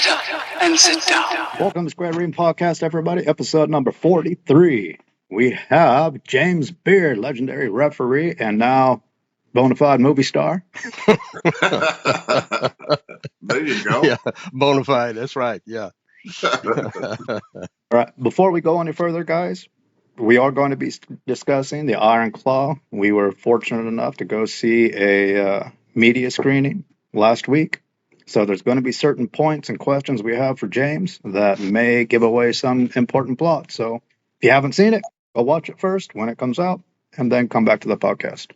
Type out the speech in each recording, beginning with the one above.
Shut up and sit down. Welcome to Square Ream Podcast, everybody. Episode number 43. We have James Beard, legendary referee, and now bona fide movie star. There you go. Yeah, bona fide. That's right. Yeah. All right. Before we go any further, guys, we are going to be discussing the Iron Claw. We were fortunate enough to go see a media screening last week. So there's going to be certain points and questions we have for James that may give away some important plot. So if you haven't seen it, go watch it first when it comes out and then come back to the podcast.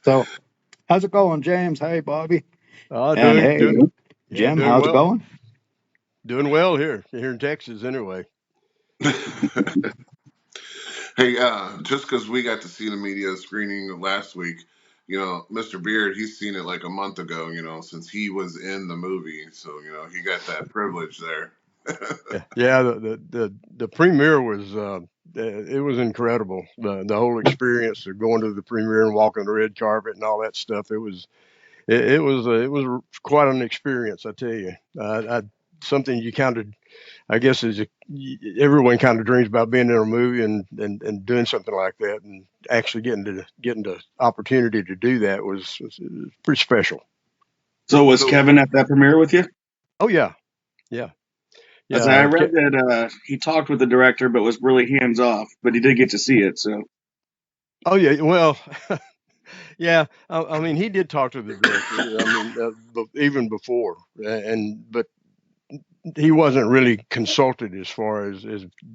So how's it going, James? Hey, Bobby. Doing Jim, doing how's it well. going? Doing well here in Texas anyway. Hey, just because we got to see the media screening last week, Mr. Beard, he's seen it like a month ago, since he was in the movie. So, he got that privilege there. Yeah, the premiere was it was incredible. The whole experience of going to the premiere and walking the red carpet and all that stuff. It was quite an experience, I tell you. Something you kind of, I guess, everyone kind of dreams about being in a movie and doing something like that, and actually getting the opportunity to do that was pretty special. So was Kevin at that premiere with you? Oh yeah. As I read that he talked with the director, but was really hands off. But he did get to see it. So. Oh yeah. Well. Yeah. I mean, he did talk to the director. I mean, even before, but he wasn't really consulted as far as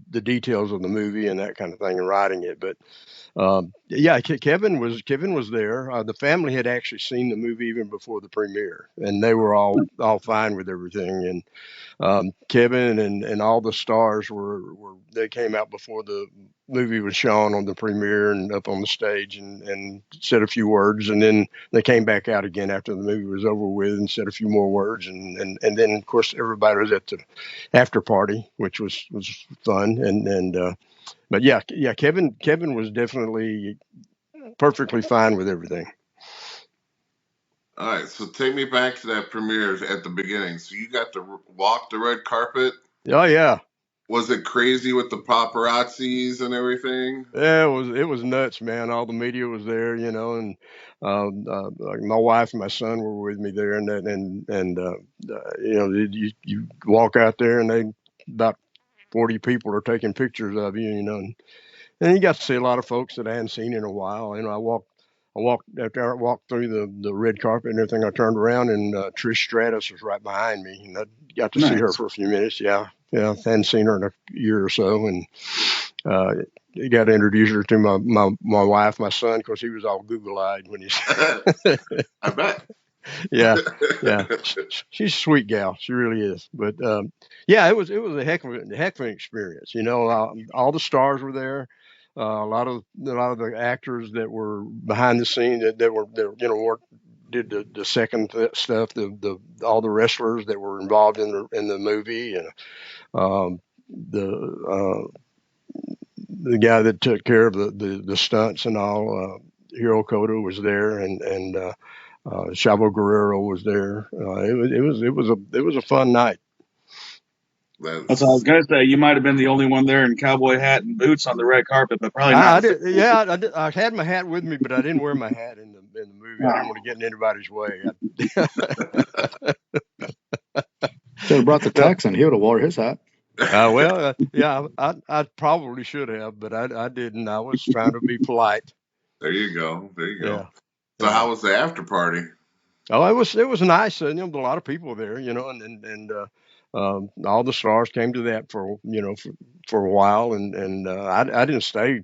the details of the movie and that kind of thing and writing it. But yeah, Kevin was there. The family had actually seen the movie even before the premiere, and they were all fine with everything. And Kevin and all the stars they came out before the movie was shown on the premiere and up on the stage and said a few words, and then they came back out again after the movie was over with and said a few more words, and then of course everybody was at the after party, which was fun, but yeah, Kevin was definitely perfectly fine with everything. All right, so take me back to that premiere at the beginning. So you got to walk the red carpet? Oh yeah. Was it crazy with the paparazzis and everything? Yeah, it was nuts, man. All the media was there, and like my wife and my son were with me there, and you walk out there and about 40 people are taking pictures of you, and you got to see a lot of folks that I hadn't seen in a while. I walked after I walked through the red carpet and everything. I turned around and Trish Stratus was right behind me, and I got to see her for a few minutes. Yeah, I hadn't seen her in a year or so, and you got to introduce her to my wife, my son, because he was all Google-eyed when he. I bet. Yeah. She's a sweat gal. She really is. But yeah, it was a heck of an experience. All the stars were there. A lot of the actors that were behind the scene that did the second stuff. All the wrestlers that were involved in the movie, and the guy that took care of the stunts and all. Hiro Koda was there, and Chavo Guerrero was there. It was a fun night. That's what I was gonna say. You might have been the only one there in cowboy hat and boots on the red carpet, but probably not. I did. Yeah, I did. I had my hat with me, but I didn't wear my hat in the movie. I didn't want to get in anybody's way. Should have brought the Texan. He would have wore his hat. Yeah, I probably should have, but I didn't. I was trying to be polite. There you go. Yeah. So how was the after party? Oh, it was nice. A lot of people there, and all the stars came to that for a while, and I didn't stay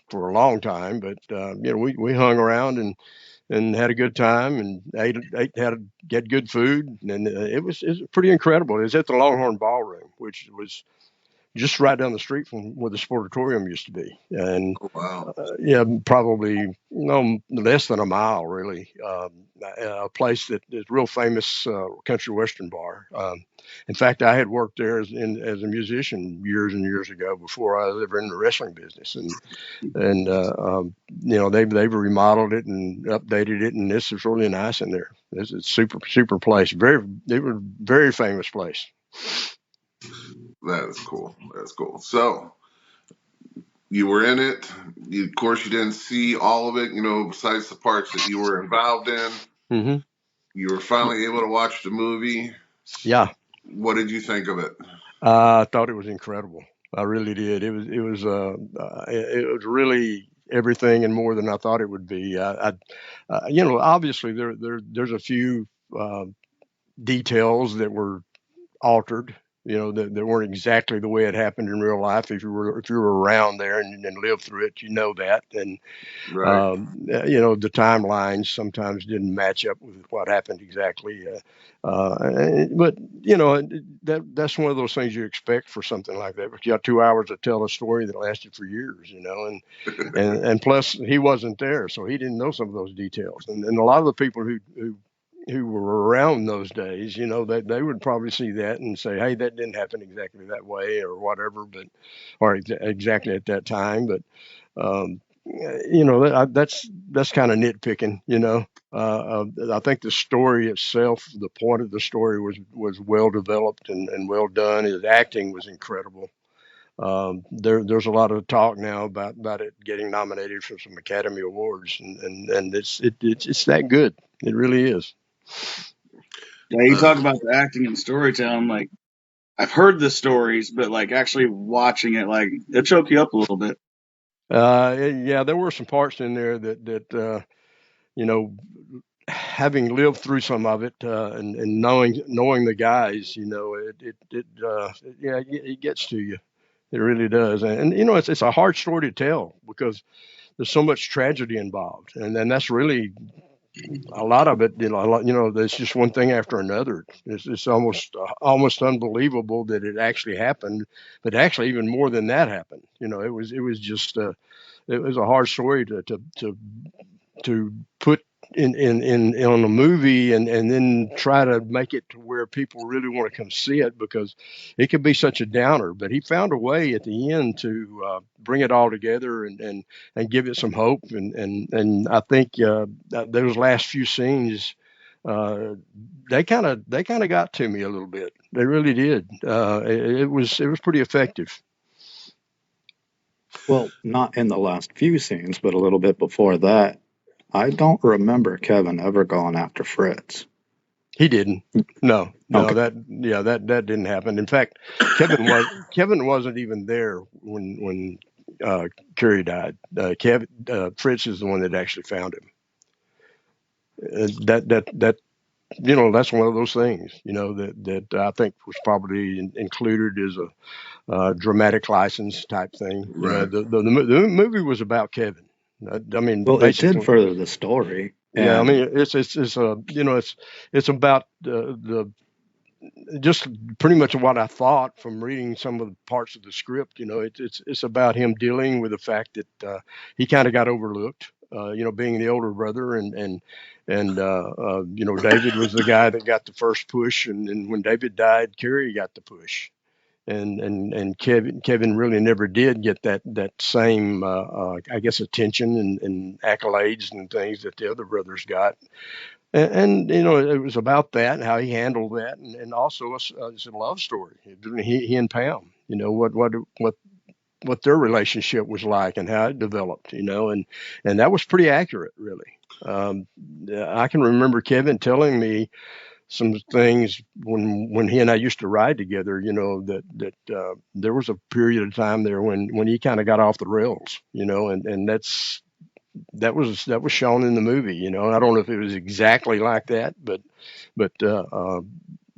for a long time, but we hung around and had a good time and had good food, and it was pretty incredible. It was at the Longhorn Ballroom, which was just right down the street from where the Sportatorium used to be, and probably less than a mile, really. A place that is real famous country western bar. In fact, I had worked there as a musician years and years ago before I was ever in the wrestling business, and they've remodeled it and updated it, and this is really nice in there. It's a super place. It was a very famous place. That is cool. That's cool. So you were in it. Of course, you didn't see all of it, besides the parts that you were involved in. Mm-hmm. You were finally able to watch the movie. Yeah. What did you think of it? I thought it was incredible. I really did. It was really everything and more than I thought it would be. Obviously there's a few details that were altered, that weren't exactly the way it happened in real life. If you were around there and lived through it, that. And Right. the timelines sometimes didn't match up with what happened exactly. But that's one of those things you expect for something like that. But you got 2 hours to tell a story that lasted for years, and plus he wasn't there, so he didn't know some of those details. And a lot of the people who were around those days, they would probably see that and say, hey, that didn't happen exactly that way or whatever, or exactly at that time. But, that's kind of nitpicking, I think the story itself, the point of the story was well developed and well done. His acting was incredible. There's a lot of talk now about it getting nominated for some Academy Awards, and it's that good. It really is. Yeah, you talk about the acting and storytelling. Like, I've heard the stories, but like actually watching it, like it choke you up a little bit. Yeah, there were some parts in there that having lived through some of it, and knowing the guys, it gets to you. It really does. And it's a hard story to tell because there's so much tragedy involved, and then that's really a lot of it. There's just one thing after another. It's almost unbelievable that it actually happened, but actually even more than that happened. It was just it was a hard story to put in on a movie and then try to make it to where people really want to come see it, because it could be such a downer. But he found a way at the end to bring it all together and give it some hope. And I think those last few scenes, they kind of got to me a little bit. They really did. It was pretty effective. Well, not in the last few scenes, but a little bit before that. I don't remember Kevin ever going after Fritz. He didn't. No, Okay. that didn't happen. In fact, Kevin wasn't even there when Carrie died. Fritz is the one that actually found him. That's one of those things, that I think was probably included as a dramatic license type thing. Right. The movie was about Kevin. I mean, Well, it basically. did further the story. Yeah, I And mean, it's about the just pretty much what I thought from reading some of the parts of the script. It's about him dealing with the fact that he kind of got overlooked. Being the older brother, and David was the guy that got the first push, and when David died, Carrie got the push, and Kevin really never did get that same I guess attention and accolades and things that the other brothers got. And it was about that and how he handled that, and also it's a love story. He and Pam, what their relationship was like and how it developed, and that was pretty accurate, really. I can remember Kevin telling me some things when he and I used to ride together, that there was a period of time there when he kind of got off the rails, and that was shown in the movie. I don't know if it was exactly like that, but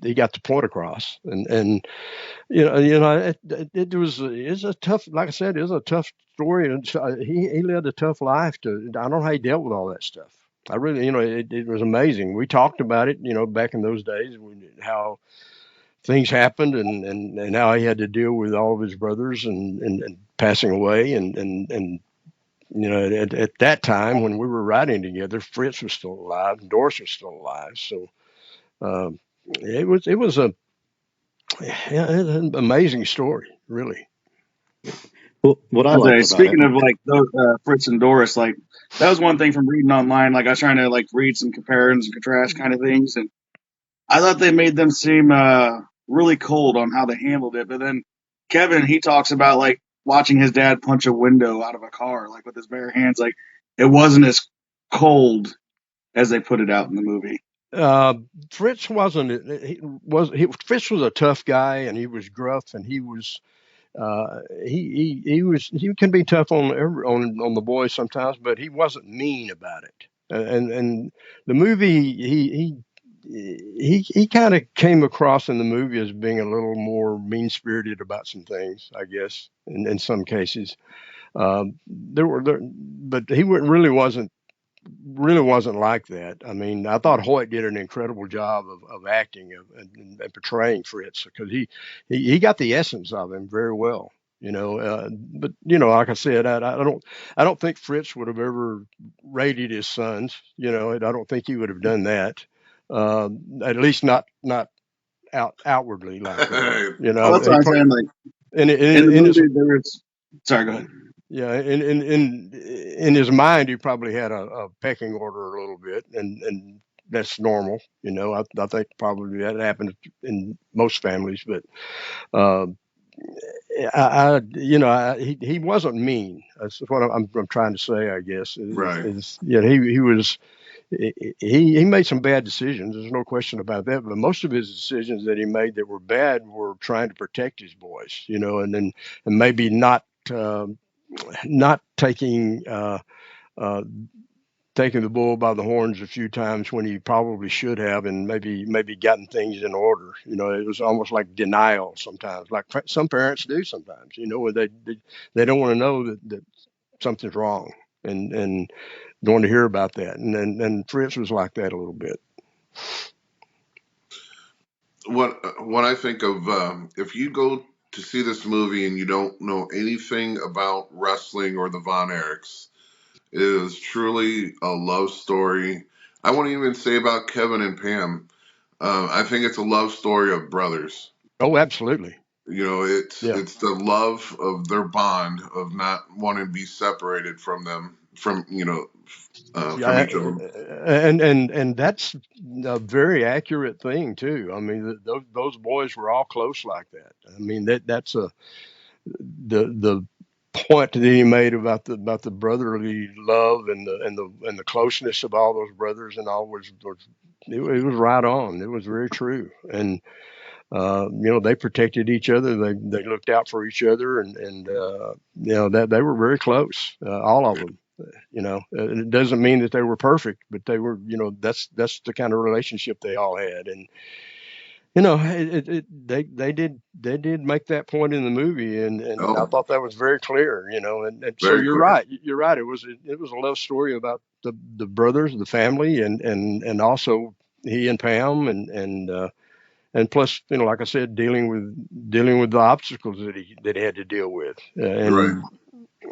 he got the point across, and it's a tough, like I said, it's a tough story, and he led a tough life. I don't know how he dealt with all that stuff. I really, it was amazing. We talked about it, back in those days, how things happened and how he had to deal with all of his brothers and passing away, and at that time when we were riding together, Fritz was still alive, and Doris was still alive. So it was an amazing story, really. Well, what I Okay, liked about it, speaking of like those Fritz and Doris, like that was one thing from reading online. Like I was trying to like read some comparisons and contrast kind of things, and I thought they made them seem really cold on how they handled it. But then Kevin, he talks about like watching his dad punch a window out of a car, like with his bare hands. Like it wasn't as cold as they put it out in the movie. Fritz wasn't. Fritz was a tough guy, and he was gruff, and he was. He can be tough on the boys sometimes, but he wasn't mean about it. And the movie he kind of came across in the movie as being a little more mean spirited about some things, I guess, in some cases. But he really wasn't like that. I mean, I thought Hoyt did an incredible job of acting and portraying Fritz because he got the essence of him very well. But like I said, I don't think Fritz would have ever rated his sons. I don't think he would have done that. At least not outwardly like that. Well, that's what He I'm pro- saying. Like in in the in his movie, there was. Sorry, go ahead. yeah, in his mind, he probably had a pecking order a little bit, and that's normal. I think probably that happens in most families, but uh, he wasn't mean. That's what I'm trying to say. I guess Right. yeah, he was. He made some bad decisions. There's no question about that. But most of his decisions that he made that were bad were trying to protect his boys, and maybe not uh, taking the bull by the horns a few times when he probably should have, and maybe gotten things in order. It was almost like denial sometimes, like some parents do sometimes. Where they don't want to know that something's wrong, and don't want to hear about that. And Fritz was like that a little bit. What I think of, if you go to see this movie and you don't know anything about wrestling or the Von Erichs, it is truly a love story. I won't even say about Kevin and Pam. I think it's a love story of brothers. Oh, absolutely. It's Yeah. it's the love of their bond of not wanting to be separated from them, from Yeah, each other. and that's a very accurate thing too. I mean, those boys were all close like that. I mean, that's the point that he made about the brotherly love and the closeness of all those brothers and all it was right on. It was very true. And they protected each other. They looked out for each other, and that they were very close, all of them. It doesn't mean that they were perfect, but they were. That's the kind of relationship they all had, and they did make that point in the movie, and I Oh, thought that was very clear. And so very you're clear. right. You're right. It was a love story about the brothers, the family, and also he and Pam, and plus, like I said, dealing with the obstacles that he had to deal with, Right.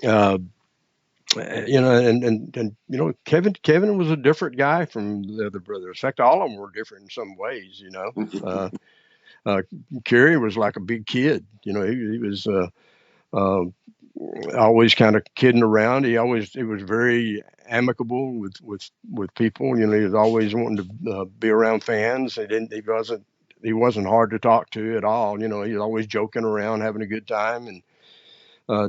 uh, Kevin was a different guy from the other brothers. In fact, all of them were different in some ways. Uh, uh, Carrie was like a big kid. He was uh, always kind of kidding around. He was very amicable with people. He was always wanting to be around fans. He wasn't hard to talk to at all. He was always joking around, having a good time. And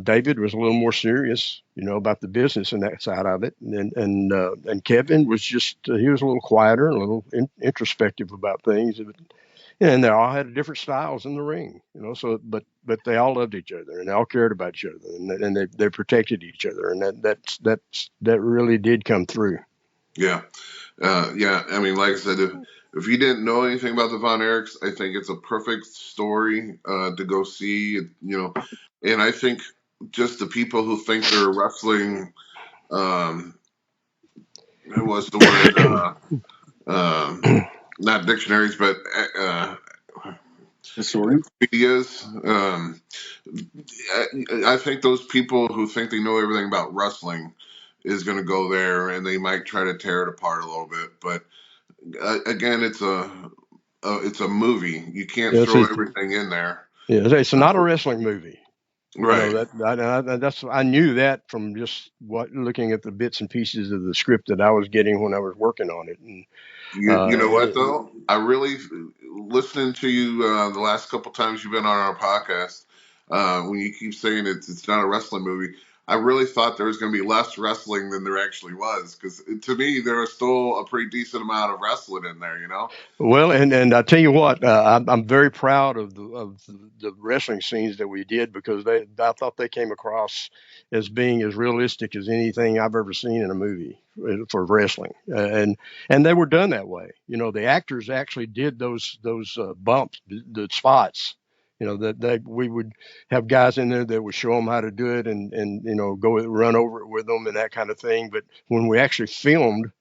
David was a little more serious, about the business and that side of it. And Kevin was he was a little quieter and a little introspective about things. And they all had different styles in the ring, So, but they all loved each other and they all cared about each other, and they protected each other, and that really did come through. Yeah. Yeah. I mean, like I said, if you didn't know anything about the Von Erichs, I think it's a perfect story to go see. And I think just the people who think they're wrestling, what's the word? Not dictionaries, but Historian. medias. I think those people who think they know everything about wrestling is going to go there and they might try to tear it apart a little bit. But again, it's a movie. You can't Yes, throw everything in there. it's not a wrestling movie. Right. I knew that from just looking at the bits and pieces of the script that I was getting when I was working on it. And You know what though? I really listening to you the last couple times you've been on our podcast. When you keep saying it's not a wrestling movie, I really thought there was going to be less wrestling than there actually was. Because to me, there was still a pretty decent amount of wrestling in there. You know? Well, and I tell you what, I'm very proud of the wrestling scenes that we did, because I thought they came across as being as realistic as anything I've ever seen in a movie for wrestling, and they were done that way. You know, the actors actually did those bumps, the spots. You know, that we would have guys in there that would show them how to do it, and you know, go run over it with them and that kind of thing. But when we actually filmed,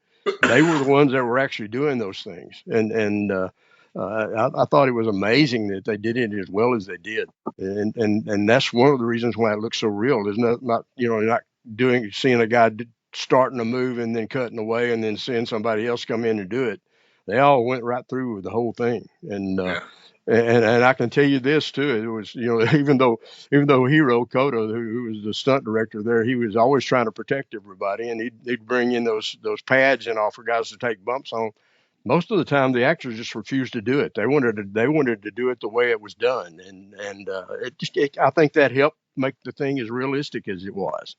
they were the ones that were actually doing those things, I thought it was amazing that they did it as well as they did, and that's one of the reasons why it looks so real. Is not you know, not seeing a guy starting a move and then cutting away and then seeing somebody else come in and do it. They all went right through with the whole thing, Yeah. and I can tell you this too. It was, you know, even though Hiro Koda, who was the stunt director there, he was always trying to protect everybody, and he'd bring in those pads and all for guys to take bumps on. Most of the time, the actors just refused to do it. They wanted to do it the way it was done, and I think that helped make the thing as realistic as it was.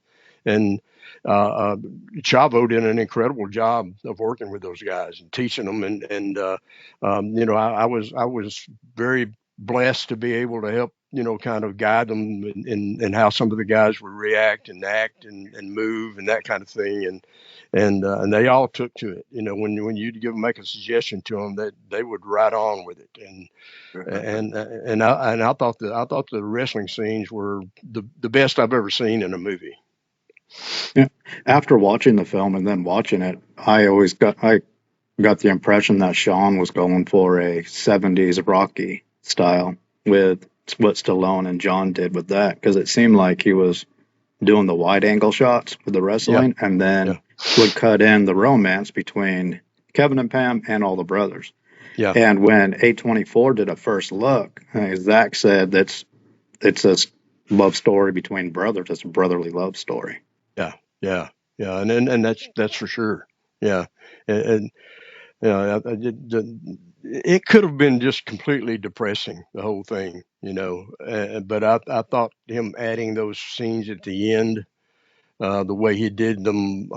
And Chavo did an incredible job of working with those guys and teaching them, you know, I was very blessed to be able to help, you know, kind of guide them in how some of the guys would react and act and move and that kind of thing, and they all took to it. You know, when you make a suggestion to them, that they would ride on with it, and I thought the wrestling scenes were the best I've ever seen in a movie. Yeah. After watching the film and then watching it, I got the impression that Sean was going for a 70s Rocky style with what Stallone and John did with that, because it seemed like he was doing the wide angle shots with the wrestling, and then would cut in the romance between Kevin and Pam and all the brothers. Yeah. And when A24 did a first look, Zac said it's a love story between brothers. It's a brotherly love story. Yeah, and that's for sure. Yeah, and you know, it could have been just completely depressing, the whole thing, you know. But I thought him adding those scenes at the end, the way he did them,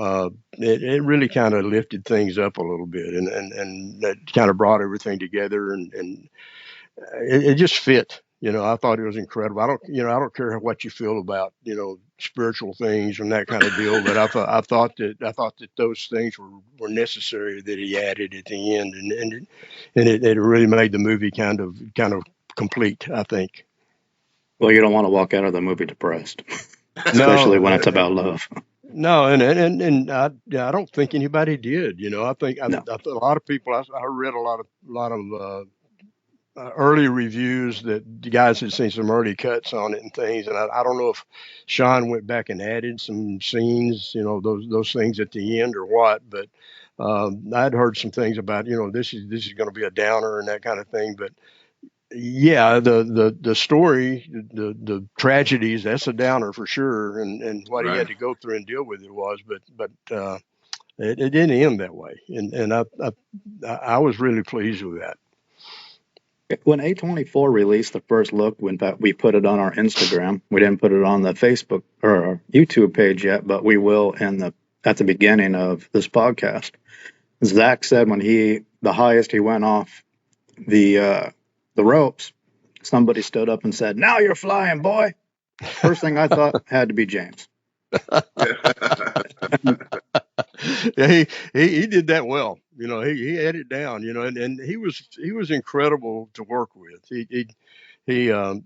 it really kind of lifted things up a little bit, and that kind of brought everything together, and it just fit. You know, I thought it was incredible. I don't care what you feel about, you know, spiritual things and that kind of deal, but I thought that those things were necessary that he added at the end, and it really made the movie kind of complete, I think. Well, you don't want to walk out of the movie depressed, especially when it's about love. No, and I don't think anybody did. You know, I think No. a lot of people. I read a lot of early reviews that the guys had seen some early cuts on it and things, and I don't know if Sean went back and added some scenes, you know, those things at the end or what, but I'd heard some things about, you know, this is going to be a downer and that kind of thing, but yeah, the story, the tragedies, that's a downer for sure, and what he had to go through and deal with it was, but it didn't end that way, and I was really pleased with that. When A24 released the first look, when we put it on our Instagram, we didn't put it on the Facebook or our YouTube page yet, but we will at the beginning of this podcast. Zac said when the highest he went off the ropes, somebody stood up and said, "Now you're flying, boy." First thing I thought had to be James. Yeah, he did that well. You know, he had it down. You know, and he was incredible to work with. You know,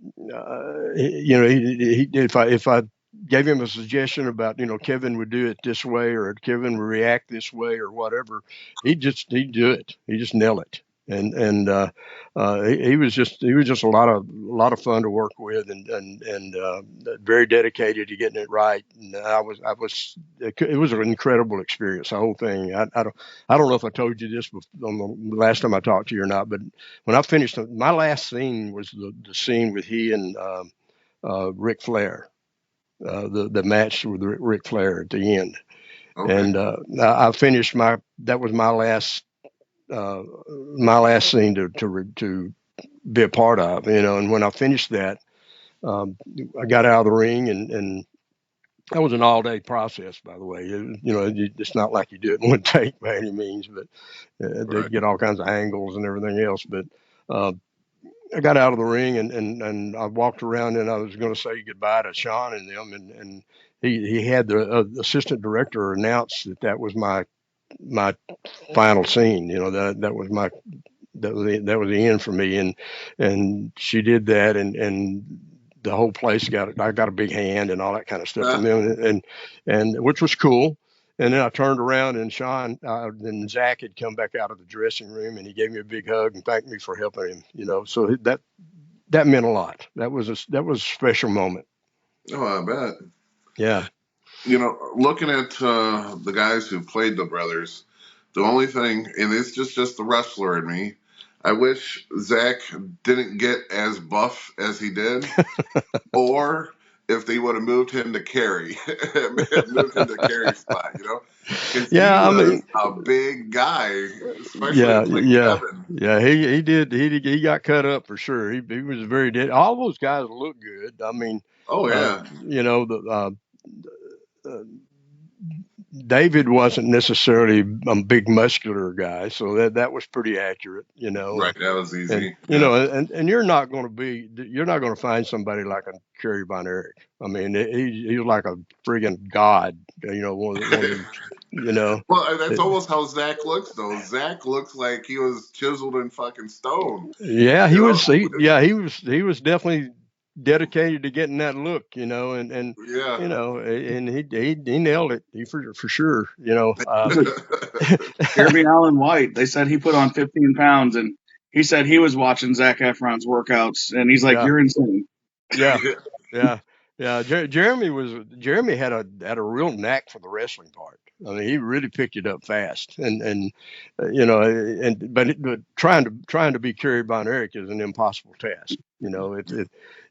if I gave him a suggestion about, you know, Kevin would do it this way or Kevin would react this way or whatever, he'd do it. He just nail it. And he was just a lot of fun to work with, and very dedicated to getting it right. And it was an incredible experience, the whole thing. I don't know if I told you this on the last time I talked to you or not, but when I finished, my last scene was the scene with he and Ric Flair, the match with Ric Flair at the end. Okay. And I finished that was my last scene to be a part of, and when I finished that, I got out of the ring, and that was an all-day process, by the way. It's not like you do it in one take by any means, but Right. they'd get all kinds of angles and everything else. But I got out of the ring, and I walked around, and I was going to say goodbye to Sean and them, and he had the assistant director announce that was my final scene. That was the end for me, and she did that, and the whole place I got a big hand and all that kind of stuff from them, and which was cool. And then I turned around, and Sean and Zac had come back out of the dressing room, and he gave me a big hug and thanked me for helping him. So that meant a lot. That was a special moment. Oh, I bet. Yeah. Looking at the guys who played the brothers, the only thing, and it's just the wrestler in me, I wish Zac didn't get as buff as he did, or if they would have moved him to Carrie, moved him to Carrie's spot, because he was a big guy, especially playing Kevin. Yeah, he did. He got cut up for sure. He was very dead. All those guys look good. I mean, oh yeah, David wasn't necessarily a big muscular guy, so that was pretty accurate, Right, that was easy. And you're not going to find somebody like a Carrie Von Erich. I mean, he's like a friggin' god, one of them, Well, that's almost how Zac looks, though. Zac looks like he was chiseled in fucking stone. Yeah, he was. He was definitely dedicated to getting that look, and yeah, and he nailed it. He for sure, Jeremy Allen White, they said he put on 15 pounds, and he said he was watching Zac Efron's workouts, and he's like, "You're insane." Yeah. Jeremy had a real knack for the wrestling part. I mean, he really picked it up fast, but trying to be Carrie Von Erich is an impossible task.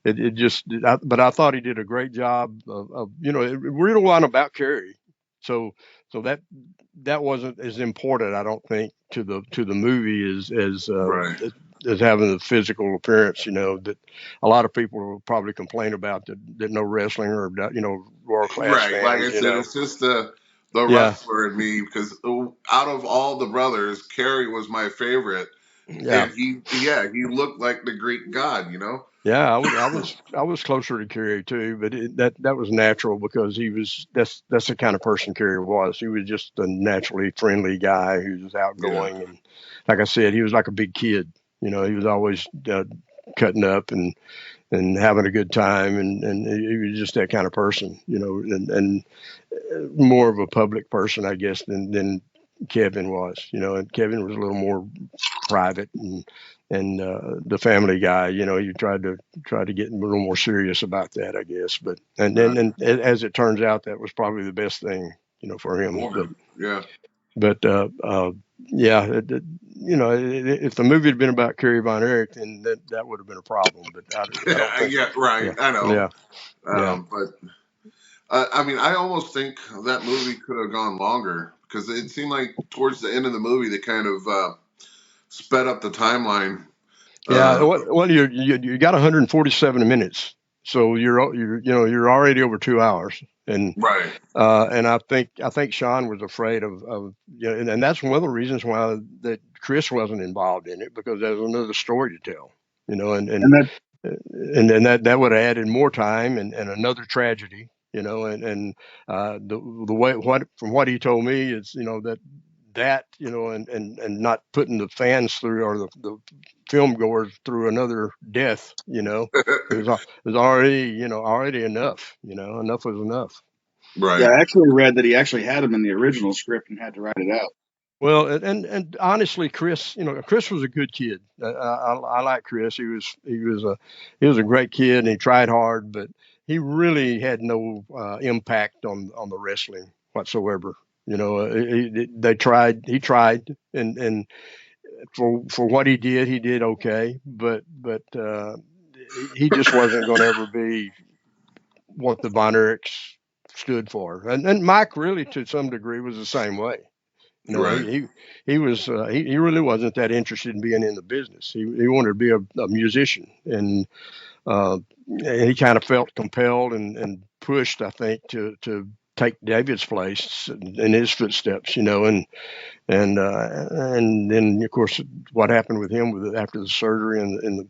But I thought he did a great job of it really wasn't about Carrie, so that wasn't as important, I don't think, to the movie right. as having the physical appearance, that a lot of people will probably complain about that know wrestling or world class right. fans. Like I said, it's just the wrestler in me, because out of all the brothers, Carrie was my favorite. Yeah. And he looked like the Greek god, Yeah, I was closer to Carrie too, but that was natural because that's the kind of person Carrie was. He was just a naturally friendly guy who was outgoing, and like I said, he was like a big kid. He was always cutting up and having a good time, and he was just that kind of person, and more of a public person, I guess, than Kevin was. And Kevin was a little more private and the family guy, you tried to get a little more serious about that, I guess. But and as it turns out, that was probably the best thing, for him. Yeah. But if the movie had been about Carrie Von Erich, then that would have been a problem. But I don't think, right. I know. Yeah. But I mean, I almost think that movie could have gone longer, because it seemed like towards the end of the movie they kind of sped up the timeline. Yeah. Well, you got 147 minutes, so you're already over 2 hours. And right. And I think Sean was afraid of and that's one of the reasons why that Chris wasn't involved in it, because there's another story to tell, and then that would have added more time and another tragedy, and the way from what he told me is and not putting the fans through, or the film goers through, another death, it was already enough, enough was enough. Right. Yeah, I actually read that he actually had him in the original script and had to write it out. Well, and honestly, Chris, Chris was a good kid. I like Chris. He was a great kid, and he tried hard, but he really had no impact on the wrestling whatsoever. He tried, and for what he did okay, but he just wasn't going to ever be what the Von Erichs stood for. And Mike really, to some degree, was the same way. You know, Right. he was he really wasn't that interested in being in the business. He wanted to be a musician, and he kind of felt compelled and pushed, I think, to take David's place in his footsteps. You know, and then of course what happened with him after the surgery and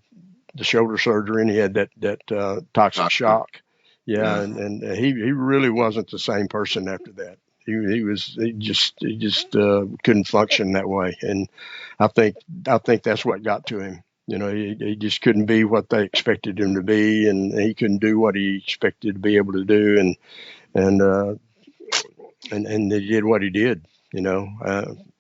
the shoulder surgery, and he had that toxic Toxic. shock. Yeah, Yeah. and he really wasn't the same person after that. He just couldn't function that way, and I think that's what got to him. You know, he just couldn't be what they expected him to be, and he couldn't do what he expected to be able to do, and and he did what he did. You know,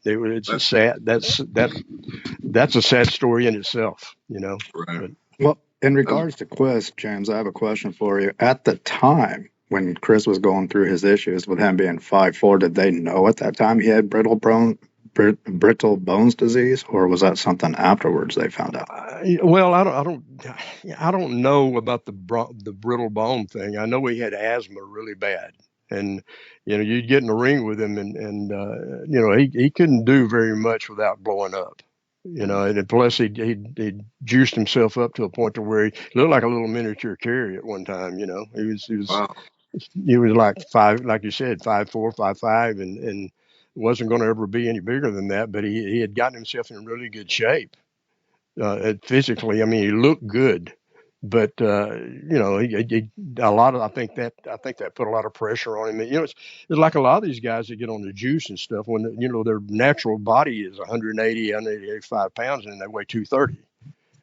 it's a That's sad. That's a sad story in itself. You know, right. but Well, in Um, regards to Quest, James, I have a question for you. At the time when Chris was going through his issues with him being 5'4", did they know at that time he had brittle bones disease, or was that something afterwards they found out? well, I don't know about the brittle bone thing. I know he had asthma really bad, and you know, you'd get in the ring with him, and you know, he couldn't do very much without blowing up. You know, and plus he juiced himself up to a point to where he looked like a little miniature Carrie at one time. You know, wow. he was like five, like you said, 5'4", 5'5", and wasn't going to ever be any bigger than that. But he had gotten himself in really good shape physically. I mean, he looked good, but you know, a lot of I think that put a lot of pressure on him. You know, it's like a lot of these guys that get on the juice and stuff when you know their natural body is 180, 185 pounds and they weigh 230.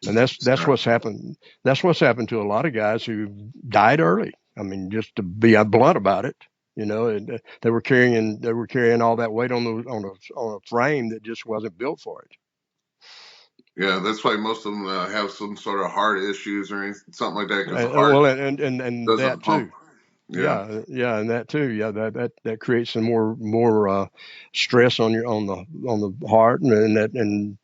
And that's Yeah. what's happened. That's what's happened to a lot of guys who died early. I mean, just to be blunt about it, you know, they were carrying all that weight on a frame that just wasn't built for it. Yeah, that's why most of them have some sort of heart issues or something like that because the heart Well, and doesn't that pump. too. Yeah. Yeah, and that too. Yeah, that creates some more stress on on the heart, and that and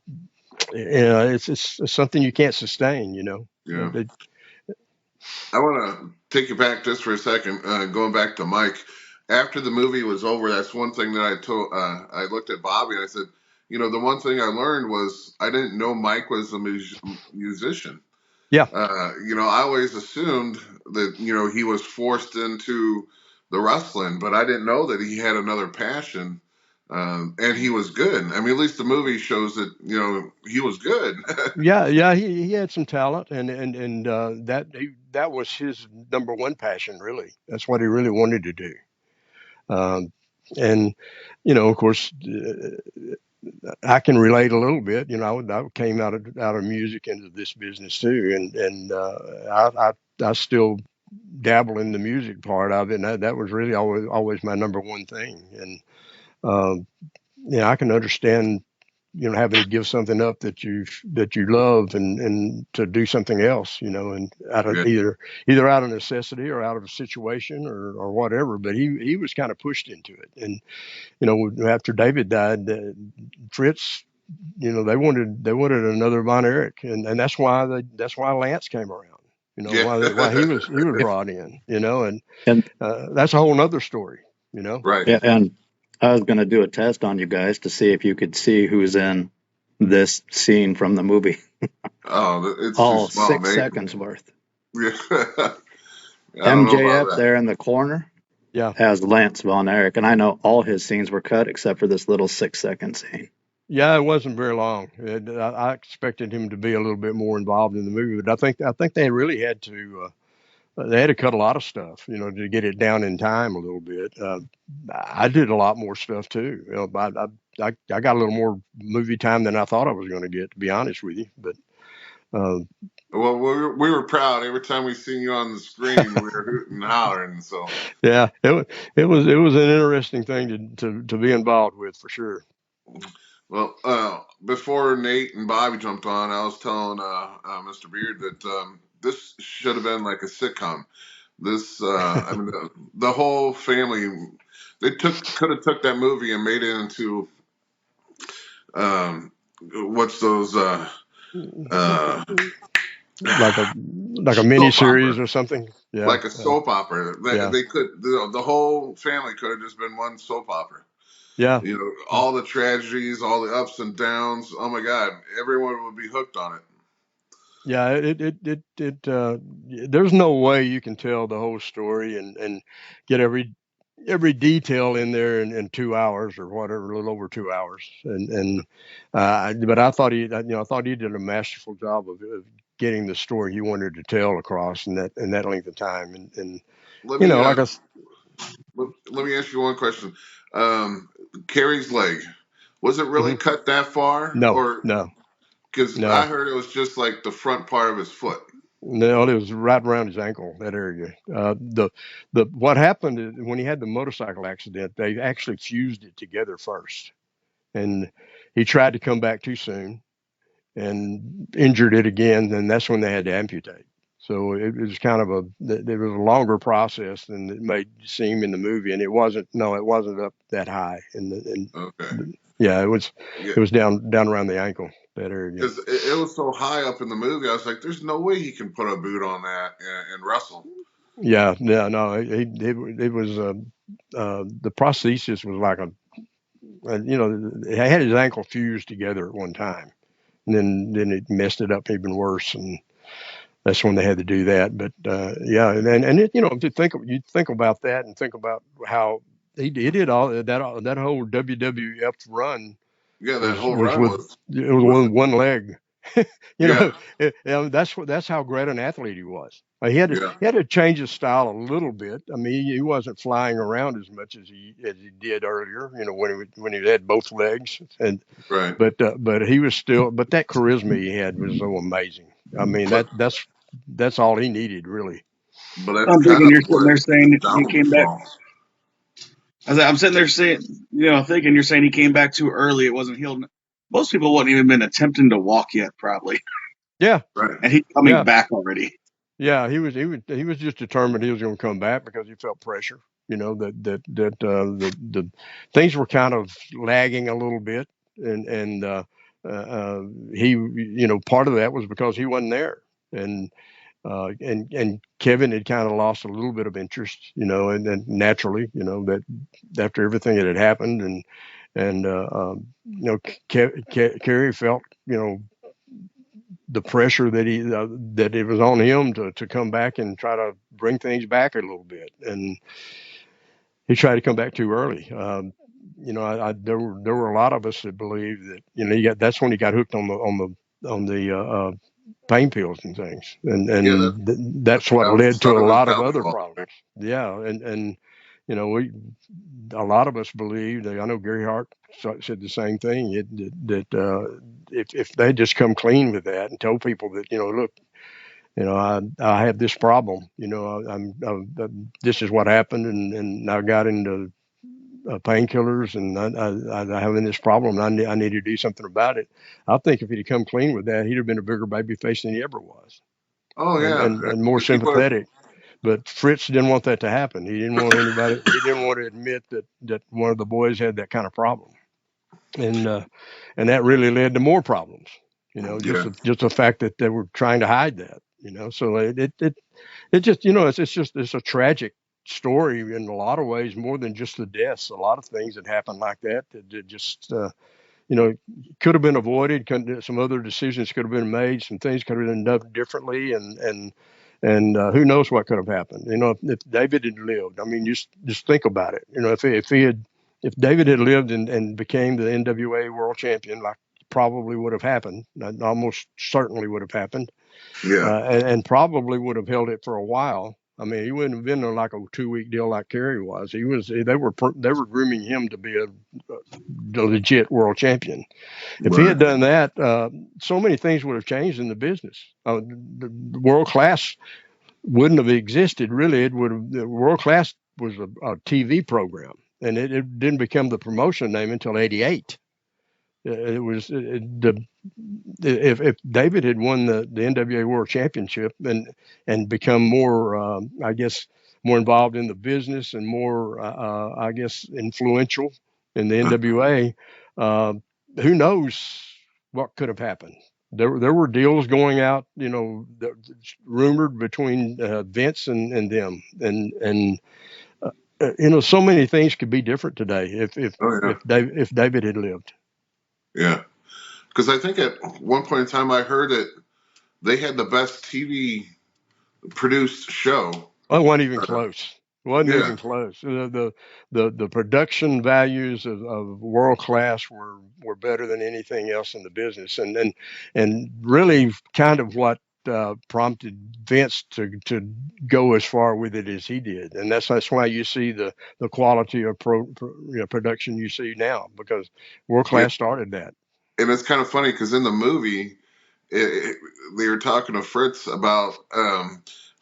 you know, it's something you can't sustain. You know. Yeah. I want to take you back just for a second, going back to Mike. After the movie was over, that's one thing that I told. I looked at Bobby and I said, you know, the one thing I learned was I didn't know Mike was a musician. Yeah. You know, I always assumed that you know he was forced into the wrestling, but I didn't know that he had another passion, and he was good. I mean, at least the movie shows that you know he was good. Yeah, he had some talent, and that was his number one passion. Really, that's what he really wanted to do. Um, and you know, of course, I can relate a little bit. You know, I came out of music into this business too, and I still dabble in the music part of it, and that was really always my number one thing. And you know, I can understand, you know, having to give something up that you love and to do something else, you know, and out of Yeah, either out of necessity or out of a situation or whatever. But he was kind of pushed into it, and you know, after David died, Fritz, you know, they wanted another Von Erich, and that's why Lance came around. You know, yeah, why he was brought in, you know, and And that's a whole nother story, you know. right. yeah, and I was going to do a test on you guys to see if you could see who's in this scene from the movie. Oh, it's too All small, 6 seconds worth. Yeah. I don't know about MJF that. there in the corner Yeah. as Lance Von Erich, and I know all his scenes were cut except for this little 6 second scene. Yeah, it wasn't very long. I expected him to be a little bit more involved in the movie, but I think they really had to. They had to cut a lot of stuff, you know, to get it down in time a little bit. I did a lot more stuff too. You know, I got a little more movie time than I thought I was going to get, to be honest with you. But uh, Well, we were proud every time we seen you on the screen. We were hooting and hollering. So, yeah, it was an interesting thing to be involved with for sure. well, before Nate and Bobby jumped on, I was telling Mr. Beard that this should have been like a sitcom. This, I mean, the whole family, they could have took that movie and made it into what's those uh, like a mini Soap series opera, or something. Yeah, like a soap opera. yeah, They could the whole family could have just been one soap opera. yeah. You know, all the tragedies, all the ups and downs. Oh my God, everyone would be hooked on it. Yeah, there's no way you can tell the whole story and get every detail in there in 2 hours or whatever, a little over 2 hours. But I thought I thought he did a masterful job of getting the story he wanted to tell across in that length of time. And Let you me know, like I, let me ask you one question. Um, Carrie's leg, was it really mhm. cut that far, No, or no, because I no. heard it was just like the front part of his foot? No, it was right around his ankle, that area. The what happened is when he had the motorcycle accident, they actually fused it together first, and he tried to come back too soon and injured it again. And that's when they had to amputate. So it was kind of it was a longer process than it made seem in the movie, and it wasn't. No, it wasn't up that high. Okay, Yeah, yeah, it was down around the ankle, that area. because it was so high up in the movie. I was like, "There's no way he can put a boot on that and wrestle." Yeah, yeah, no, it was the prosthesis was like he had his ankle fused together at one time, and then it messed it up even worse, and that's when they had to do that. But yeah, and it, you think about that and think about how he did all that whole WWF run Yeah, that was whole run was with one leg. yeah, That's how great an athlete he was. yeah, He had to change his style a little bit. I mean, he wasn't flying around as much as he did earlier. When he had both legs, right. but he was still. But that charisma he had was so amazing. I mean, But that's all he needed, really. but that's I'm kind thinking of you're sitting what there saying he down came the back. fall. I'm sitting there saying, thinking you're saying he came back too early. It wasn't healed. Most people wouldn't even been attempting to walk yet, probably, Yeah, Right. and he's coming yeah. back already. Yeah, he was just determined he was going to come back because he felt pressure. The things were kind of lagging a little bit, and he part of that was because he wasn't there, and and Kevin had kind of lost a little bit of interest, and then naturally, that after everything that had happened, and Carrie felt the pressure that it was on him to come back and try to bring things back a little bit, and he tried to come back too early. There were a lot of us that believed that that's when he got hooked on the pain pills and things, Yeah, that's what that was the led to start a of his lot of other downfall. problems. Yeah, and we a lot of us believed. I know Gary Hart said the same thing. If they just come clean with that and told people that look, I have this problem. This is what happened, and I got into painkillers, and I'm having this problem. And I need to do something about it. I think if he'd come clean with that, he'd have been a bigger baby face than he ever was, Oh yeah, and more if he would sympathetic. But Fritz didn't want that to happen. He didn't want anybody. He didn't want to admit that one of the boys had that kind of problem, and that really led to more problems. yeah, Just the fact that they were trying to hide that. So it just it's a tragic story in a lot of ways, more than just the deaths. A lot of things that happened like that just could have been avoided. Some other decisions could have been made. Some things could have been done differently, and who knows what could have happened. If David had lived, I mean, just think about it. If David had lived and became the NWA World Champion, like probably would have happened, almost certainly would have happened, yeah, and probably would have held it for a while. I mean, he wouldn't have been on like a 2 week deal like Carrie was. They were grooming him to be a legit world champion. If he right. had done that, so many things would have changed in the business. The world class wouldn't have existed. Really, the world class was a TV program, and it didn't become the promotion name until '88. It was the if David had won the NWA World Championship and become more, I guess, more involved in the business and more, I guess, influential in the NWA, who knows what could have happened? there were deals going out, rumored between Vince and them, and so many things could be different today Oh yeah, if David had lived. yeah. Because I think at one point in time I heard that they had the best TV produced show. Well, it wasn't even close. Wasn't Yeah, even close. The production values of world class were better than anything else in the business, and really kind of what prompted Vince to go as far with it as he did, and that's why you see the quality of production you see now, because world yeah. class started that. And it's kind of funny because in the movie, they were talking to Fritz about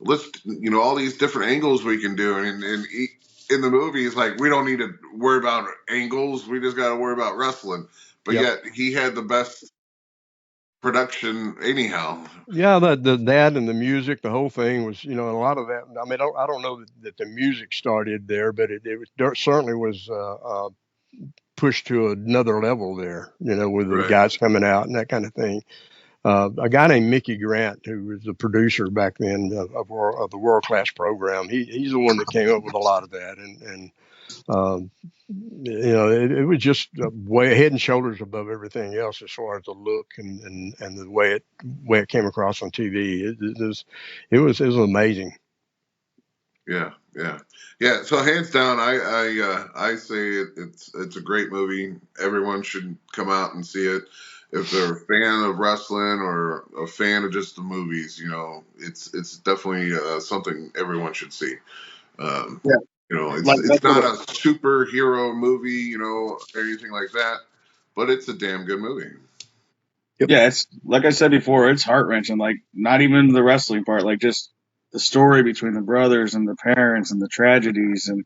let's all these different angles we can do, and in the movie, it's like we don't need to worry about angles. We just got to worry about wrestling. But Yep. yet he had the best production anyhow. Yeah, that and the music, the whole thing was, a lot of that. I mean, I don't know that the music started there, but certainly was pushed to another level there, with the Right. guys coming out and that kind of thing. A guy named Mickey Grant, who was the producer back then of the World Class program, he's the one that came up with a lot of that, and um, it was just way head and shoulders above everything else as far as the look and the way it came across on TV. It was amazing. Yeah, yeah, yeah. So hands down, I say it's a great movie. Everyone should come out and see it. If they're a fan of wrestling or a fan of just the movies, it's definitely something everyone should see. Um, Yeah, like it's that's not what. a superhero movie, or anything like that, but it's a damn good movie. Yeah, it's like I said before, it's heart wrenching. Like not even the wrestling part, like just the story between the brothers and the parents and the tragedies, and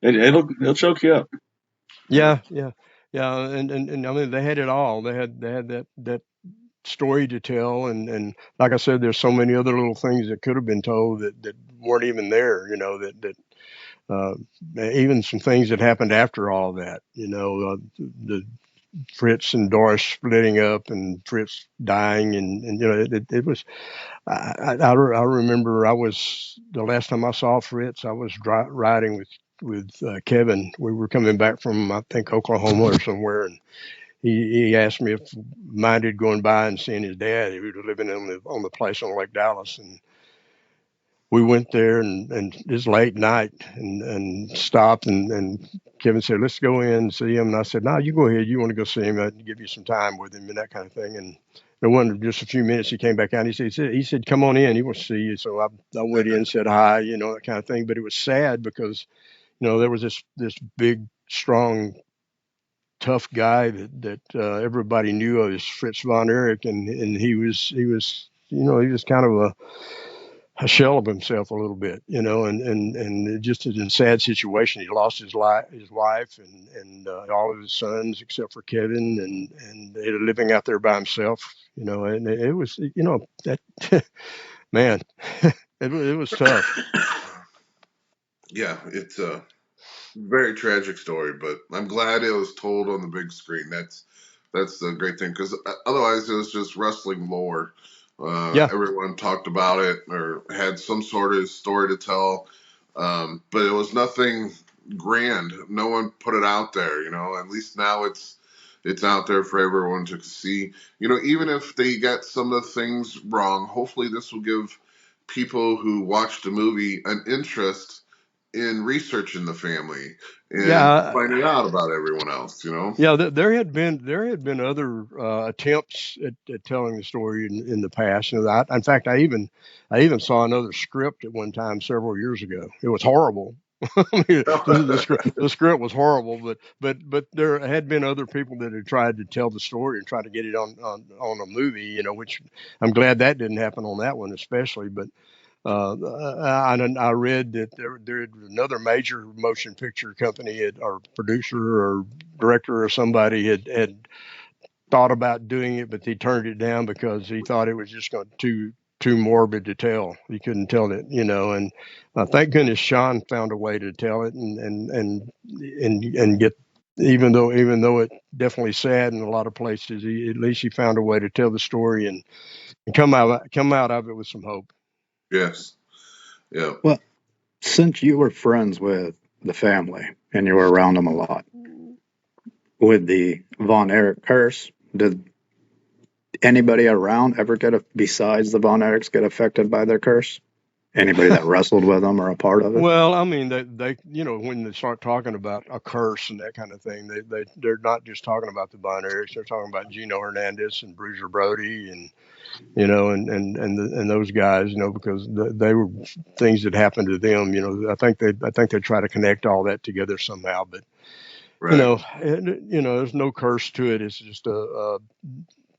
it'll choke you up. Yeah, yeah, yeah, and I mean they had it all. They had that story to tell, and like I said, there's so many other little things that could have been told that weren't even there. That uh, even some things that happened after all that. The Fritz and Doris splitting up and Fritz dying, and it was. I remember I was the last time I saw Fritz. I was riding with Kevin. We were coming back from, I think, Oklahoma or somewhere, and he asked me if minded going by and seeing his dad, who was living on the place on Lake Dallas, and we went there, and it's late night, and stopped, and Kevin said, let's go in and see him. And I said, no, you go ahead. You want to go see him? I'd give you some time with him and that kind of thing. And it wasn't just a few minutes. He came back out. And he said, come on in. He wants to see you. So I went in, said hi, that kind of thing. But it was sad because, there was this big, strong, tough guy that everybody knew of as Fritz von Erich. And he was kind of a shell of himself a little bit, and just in a sad situation. He lost his wife, and all of his sons except for Kevin, and they're living out there by himself, and it was, that man, it was tough. Yeah, it's a very tragic story, but I'm glad it was told on the big screen. That's the great thing, because otherwise it was just wrestling lore. Yeah, Everyone talked about it or had some sort of story to tell, but it was nothing grand. No one put it out there. At least now it's out there for everyone to see. Even if they get some of the things wrong, hopefully this will give people who watch the movie an interest in researching the family and yeah. finding out about everyone else. Yeah, there had been other attempts at telling the story in the past. In fact, I even saw another script at one time several years ago. It was horrible. I mean, the script was horrible, but there had been other people that had tried to tell the story and try to get it on a movie. Which I'm glad that didn't happen on that one, especially. But I read that there another major motion picture company or producer or director or somebody had thought about doing it, but he turned it down because he thought it was just going too morbid to tell. He couldn't tell it, and thank goodness Sean found a way to tell it and get even though it definitely sad in a lot of places, at least he found a way to tell the story and come out of it with some hope. Yes. Yeah. Well, since you were friends with the family and you were around them a lot, with the Von Erich curse, did anybody around ever besides the Von Erichs, get affected by their curse? Anybody that wrestled with them or a part of it? Well, I mean, they when they start talking about a curse and that kind of thing, they're not just talking about the Von Erichs. They're talking about Gino Hernandez and Bruiser Brody and and those guys, because they were things that happened to them. I think they try to connect all that together somehow, but Right. there's no curse to it. It's just a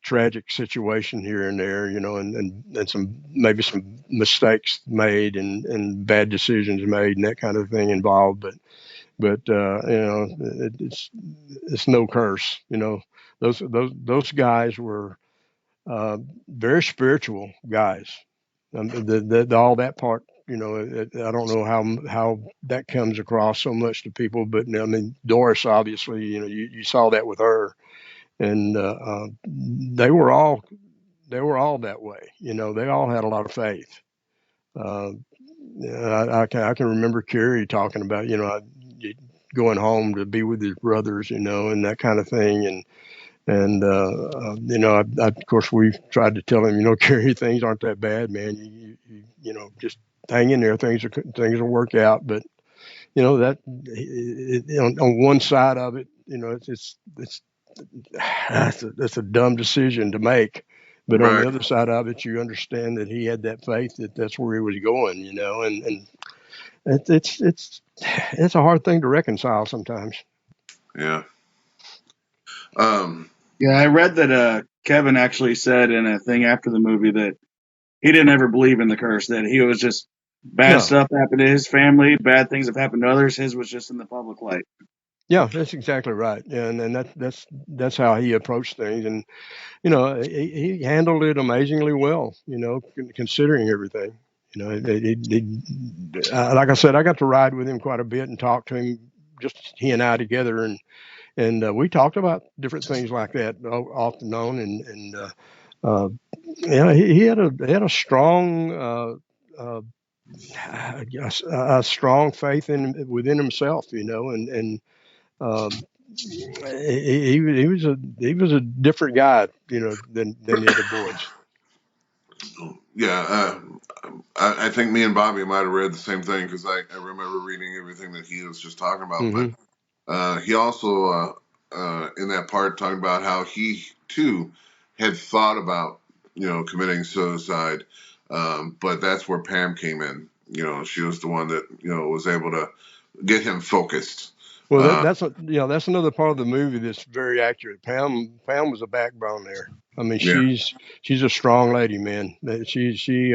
tragic situation here and there, and maybe some mistakes made and bad decisions made and that kind of thing involved. But it's no curse. Those guys were very spiritual guys. All that part. I don't know how that comes across so much to people, but I mean, Doris, obviously, you saw that with her, and they were all that way. They all had a lot of faith. Uh, I can remember Carrie talking about, going home to be with his brothers, and that kind of thing. And of course, we tried to tell him, Carrie, things aren't that bad, man. Just hang in there. Things will work out. But that on one side of it, it's that's a dumb decision to make. But on the Right. other side of it, you understand that he had that faith that that's where he was going, and it's a hard thing to reconcile sometimes. Yeah. Um. Yeah, I read that Kevin actually said in a thing after the movie that he didn't ever believe in the curse, that he was just bad No, stuff happened to his family, bad things have happened to others. His was just in the public light. yeah, that's exactly right, and that's how he approached things, and he handled it amazingly well, considering everything. Like I said, I got to ride with him quite a bit and talk to him, just he and I together, and we talked about different things like that off and on, uh, he had a strong a strong faith within himself, and um, he was a different guy, than the other boys. Yeah. I think me and Bobby might have read the same thing because I remember reading everything that he was just talking about. Hmm. But he also in that part talking about how he too had thought about committing suicide, but that's where Pam came in. She was the one that was able to get him focused. Well, Uh, that's another part of the movie that's very accurate. Pam was a backbone there. I mean, yeah, she's a strong lady, man. She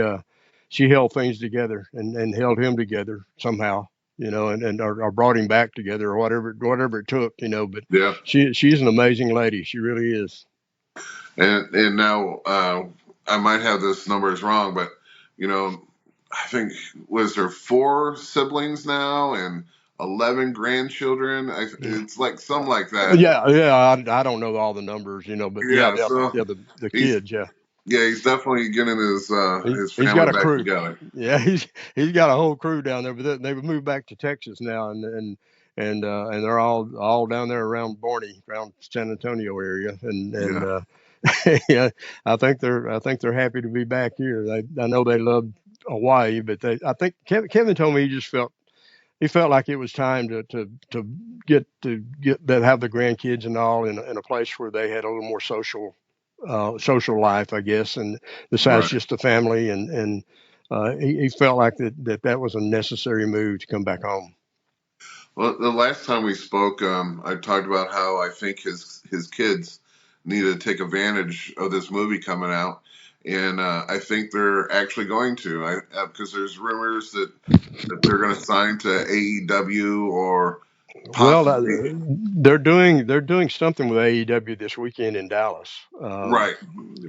held things together and held him together somehow, or brought him back together or whatever it took, But yeah, she's an amazing lady. She really is. and now I might have this numbers wrong, but I think was there 4 siblings now and 11 grandchildren. It's like something like that. Yeah. I don't know all the numbers, but Yeah, so the he's kids, yeah. he's definitely getting his He's got family a back crew. together. Yeah, he's got a whole crew down there, but they've moved back to Texas now, and they're all down there around Borney, around San Antonio area, and Yeah, yeah, I think they're happy to be back here. I know they loved Hawaii, but I think Kevin told me he felt like it was time to have the grandkids and all in a place where they had a little more social life, I guess, and besides right. just the family, and he felt like that was a necessary move to come back home. Well, the last time we spoke, I talked about how I think his kids need to take advantage of this movie coming out, and I think they're actually going to. Because there's rumors that they're going to sign to AEW or Well, possibly they're doing something with AEW this weekend in Dallas, right.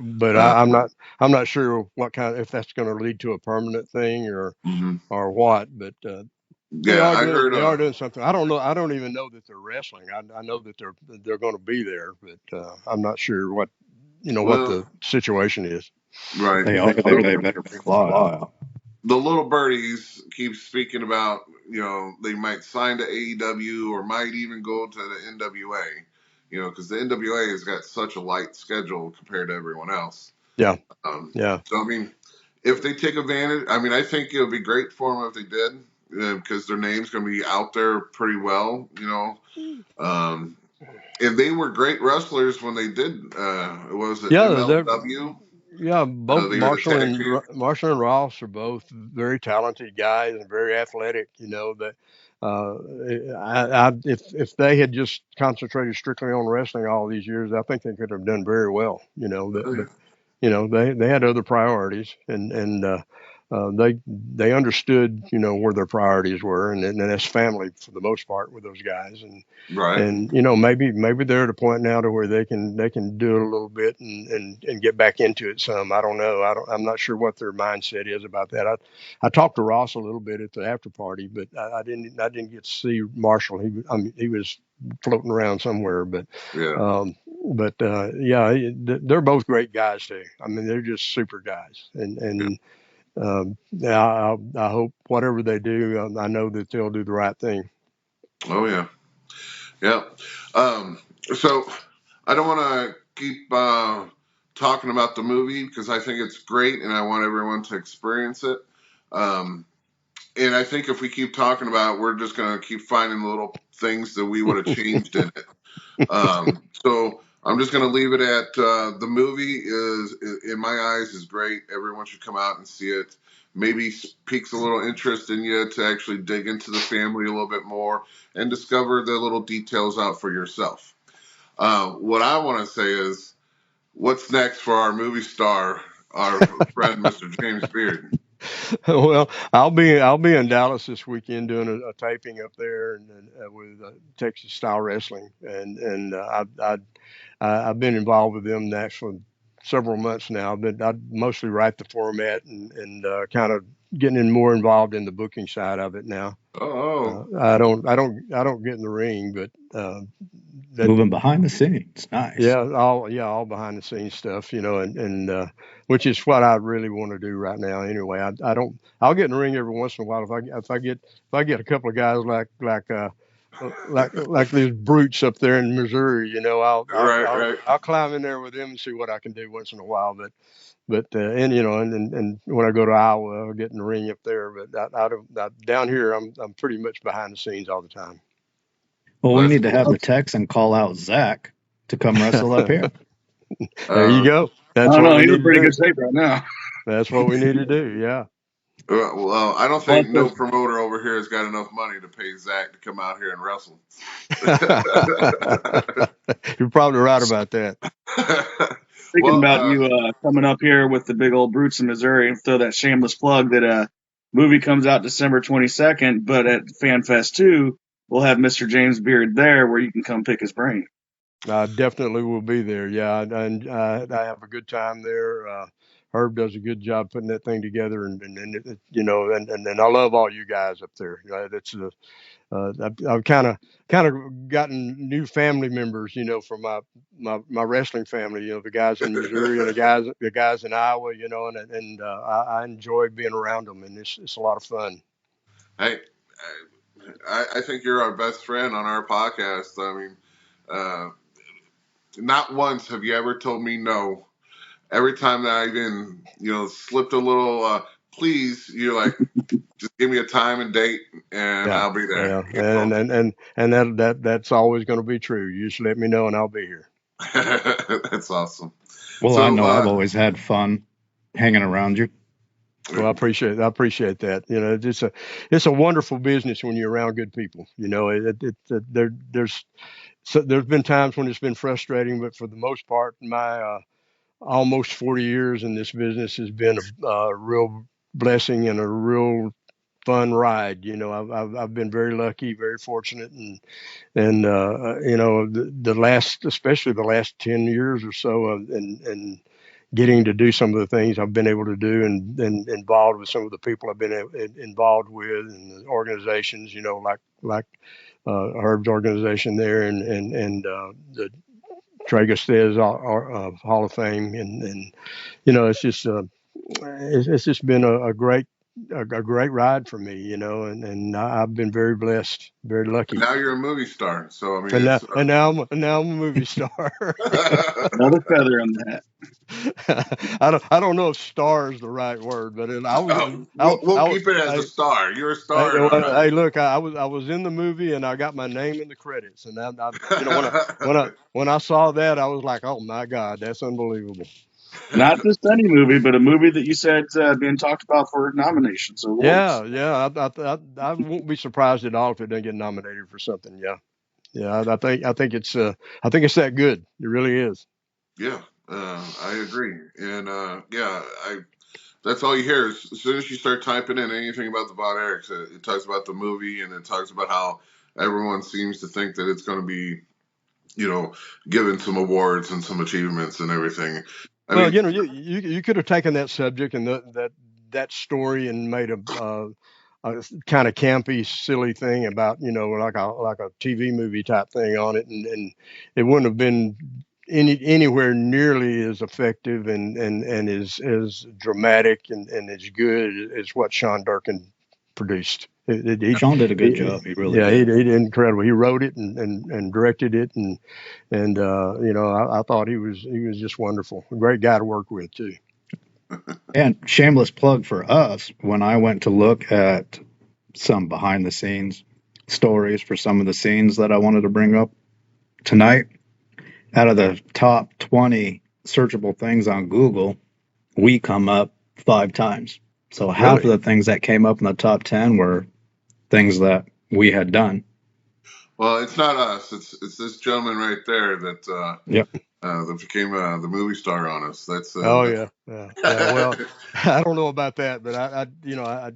but Uh, I'm not sure if that's going to lead to a permanent thing or mhm. or what, but. Yeah, I heard. They are doing something. I don't know. I don't even know that they're wrestling. I know that they're going to be there, but I'm not sure what what Well, the situation is. right. They are. They better claw out. The little birdies keep speaking about, they might sign to AEW or might even go to the NWA, because the NWA has got such a light schedule compared to everyone else. Yeah, Um, yeah. so, I mean, if they take advantage, I think it would be great for them if they did, because their name's going to be out there pretty well, Um, and they were great wrestlers when they did, was it Yeah, they're MLW? yeah. Both They were the tag team. Marshall and Ross are both very talented guys and very athletic. That if they had just concentrated strictly on wrestling all these years, I think they could have done very well. But they had other priorities, and they understood where their priorities were, and that's family for the most part with those guys, Right. and maybe they're at a point now to where they can do it a little bit and get back into it some. I don't know. I'm not sure what their mindset is about that. I talked to Ross a little bit at the after party, but I didn't get to see Marshall. He was floating around somewhere, but Yeah. yeah, they're both great guys too. I mean, they're just super guys, and yeah, I hope whatever they do, I know that they'll do the right thing. Oh yeah. Yeah. So I don't want to keep talking about the movie because I think it's great and I want everyone to experience it. And I think if we keep talking about it, we're just going to keep finding little things that we would have changed in it. So I'm just going to leave it at the movie is, in my eyes, is great. Everyone should come out and see it. Maybe piques a little interest in you to actually dig into the family a little bit more and discover the little details out for yourself. What I want to say is, what's next for our movie star, our friend, Mr. James Beard? Well, I'll be in Dallas this weekend doing a taping up there and with Texas Style Wrestling, and I've been involved with them now for several months now. But I mostly write the format and kind of getting more involved in the booking side of it now. Oh, I don't get in the ring, but that Moving behind the scenes. Nice. all behind the scenes stuff, and which is what I really want to do right now. Anyway, I'll get in the ring every once in a while if I get a couple of guys like these brutes up there in Missouri, I'll I'll right, I'll, right. I'll climb in there with them and see what I can do once in a while. But and when I go to Iowa, I'll get in the ring up there. But down here, I'm pretty much behind the scenes all the time. Well, we That's need to have cool. the Texan call out Zach to come wrestle up here. There you go. I That's don't what know. we He's need in to pretty do. good shape right now. That's what we need to do. Yeah. Well, I don't Plus, think no promoter over here has got enough money to pay Zach to come out here and wrestle. You're probably right about that. thinking Well, about you coming up here with the big old brutes in Missouri, and throw that shameless plug that movie comes out December 22nd, but at FanFest 2, we'll have Mr. James Beard there where you can come pick his brain. I definitely will be there. Yeah, and I have a good time there. Herb does a good job putting that thing together, and I love all you guys up there. That's I've kind of gotten new family members, from my wrestling family. The guys in Missouri and the guys in Iowa, I enjoy being around them, and it's a lot of fun. hey, I think you're our best friend on our podcast. I mean, uh, not once have you ever told me no. Every time that I even, slipped a little, please, you're like, just give me a time and date, and Yeah, I'll be there. yeah, and that's always going to be true. You just let me know, and I'll be here. That's awesome. Well, So, I know I've always had fun hanging around you. Well, I appreciate that. It's a wonderful business when you're around good people. There's been times when it's been frustrating, but for the most part, my almost 40 years in this business has been a real blessing and a real fun ride. I've been very lucky, very fortunate, and especially the last 10 years or so, and getting to do some of the things I've been able to do, and involved with some of the people I've been involved with, and the organizations, like Herb's organization there, and the Traeger Hall of Fame, and it's just been a great ride for me, and I've been very blessed, very lucky. Now you're a movie star, so I mean, And now, it's and now I'm a movie star. Another feather in the hat. I don't know if star is the right word, but we'll keep it as a star. You're a star. Hey, look, I was in the movie and I got my name in the credits, and when I saw that, I was like, oh my God, that's unbelievable. Not just any movie, but a movie that you said being talked about for nominations or awards. Yeah. I won't be surprised at all if it doesn't get nominated for something. Yeah. I think it's that good. It really is. Yeah, I agree, and that's all you hear. As soon as you start typing in anything about the Von Erichs, it talks about the movie, and it talks about how everyone seems to think that it's going to be, given some awards and some achievements and everything. I mean, you could have taken that subject and that story and made a kind of campy, silly thing about, like a TV movie type thing on it, and it wouldn't have been anywhere nearly as effective and as dramatic and as good as what Sean Durkin produced. Sean did a good job. He really did. He did incredible. He wrote it and directed it, and I thought he was just wonderful. A great guy to work with too. And shameless plug for us, when I went to look at some behind the scenes stories for some of the scenes that I wanted to bring up tonight, out of the top 20 searchable things on Google, we come up 5 times. So half of the things that came up in the top 10 were things that we had done. Well, it's not us. It's this gentleman right there that that became the movie star on us. That's yeah. Well, I don't know about that, but I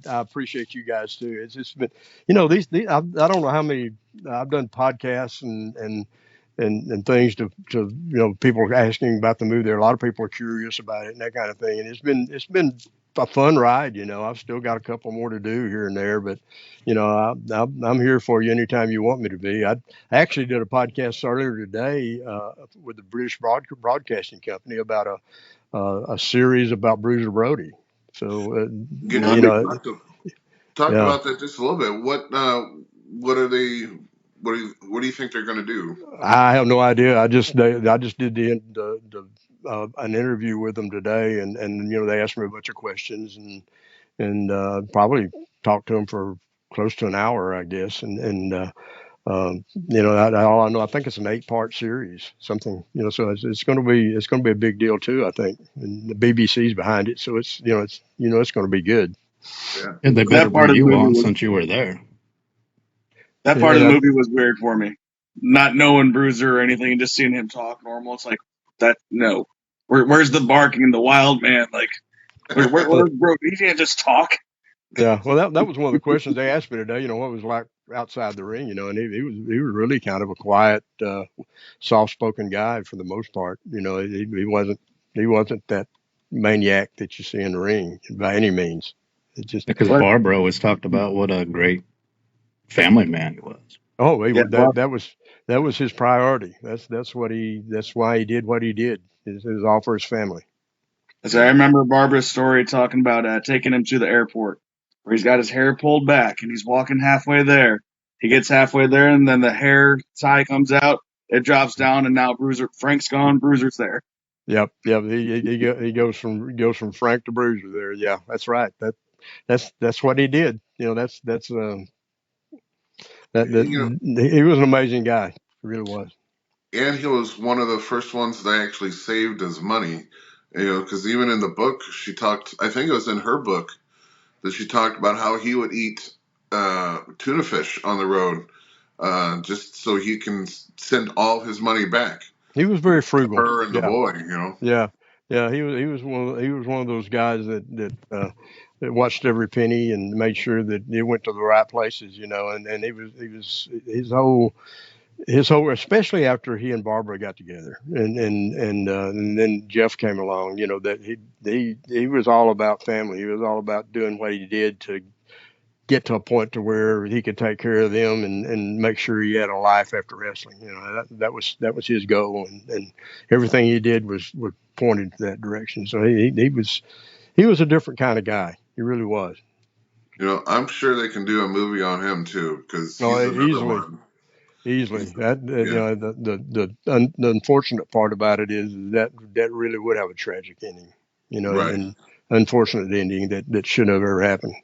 appreciate you guys too. It's just been, these I don't know how many I've done podcasts and things to people asking about the movie. There, a lot of people are curious about it and that kind of thing, and it's been a fun ride. I've still got a couple more to do here and there, but I'm here for you anytime you want me to be. I actually did a podcast earlier today with the British Broadcasting Company about a series about Bruiser Brody. So talk about that just a little bit. What are they? What do you think they're going to do? I have no idea. I just did an interview with them today, and they asked me a bunch of questions and probably talked to them for close to an hour, I guess. All I know, I think it's an 8-part series, something, so it's going to be a big deal too, I think. And the BBC's behind it, so it's going to be good. Yeah. And they better bring you on since you were there. That part of the movie was weird for me. Not knowing Bruiser or anything and just seeing him talk normal. It's like, no. Where's the barking and the wild man? Like, where's bro? He can't just talk. Yeah, well, that was one of the questions they asked me today. What it was like outside the ring, and he was really kind of a quiet, soft-spoken guy for the most part. He wasn't that maniac that you see in the ring by any means. It just because Barbara always talked about what a great family man he was. Oh, that was his priority. That's why he did what he did. It was all for his family. So I remember Barbara's story talking about taking him to the airport, where he's got his hair pulled back and he's walking halfway there. He gets halfway there, and then the hair tie comes out. It drops down, and now Frank's gone. Bruiser's there. Yep. He goes from Frank to Bruiser there. Yeah, that's right. That's what he did. He was an amazing guy. He really was. And he was one of the first ones that actually saved his money. Because even in the book, she talked. I think it was in her book that she talked about how he would eat tuna fish on the road, just so he can send all his money back. He was very frugal. Her and the boy, Yeah. He was one of those guys that watched every penny and made sure that it went to the right places. And he was his whole his whole, especially after he and Barbara got together, and then Jeff came along. You know, that he was all about family. He was all about doing what he did to get to a point to where he could take care of them and make sure he had a life after wrestling. You know, that was his goal, and everything he did was pointed to that direction. So he was a different kind of guy. He really was. You know, I'm sure they can do a movie on him too, because No, he's another easily. one. Easily. That you Yeah, know, the unfortunate part about it is that really would have a tragic ending. You know, right. and unfortunate ending that shouldn't have ever happened.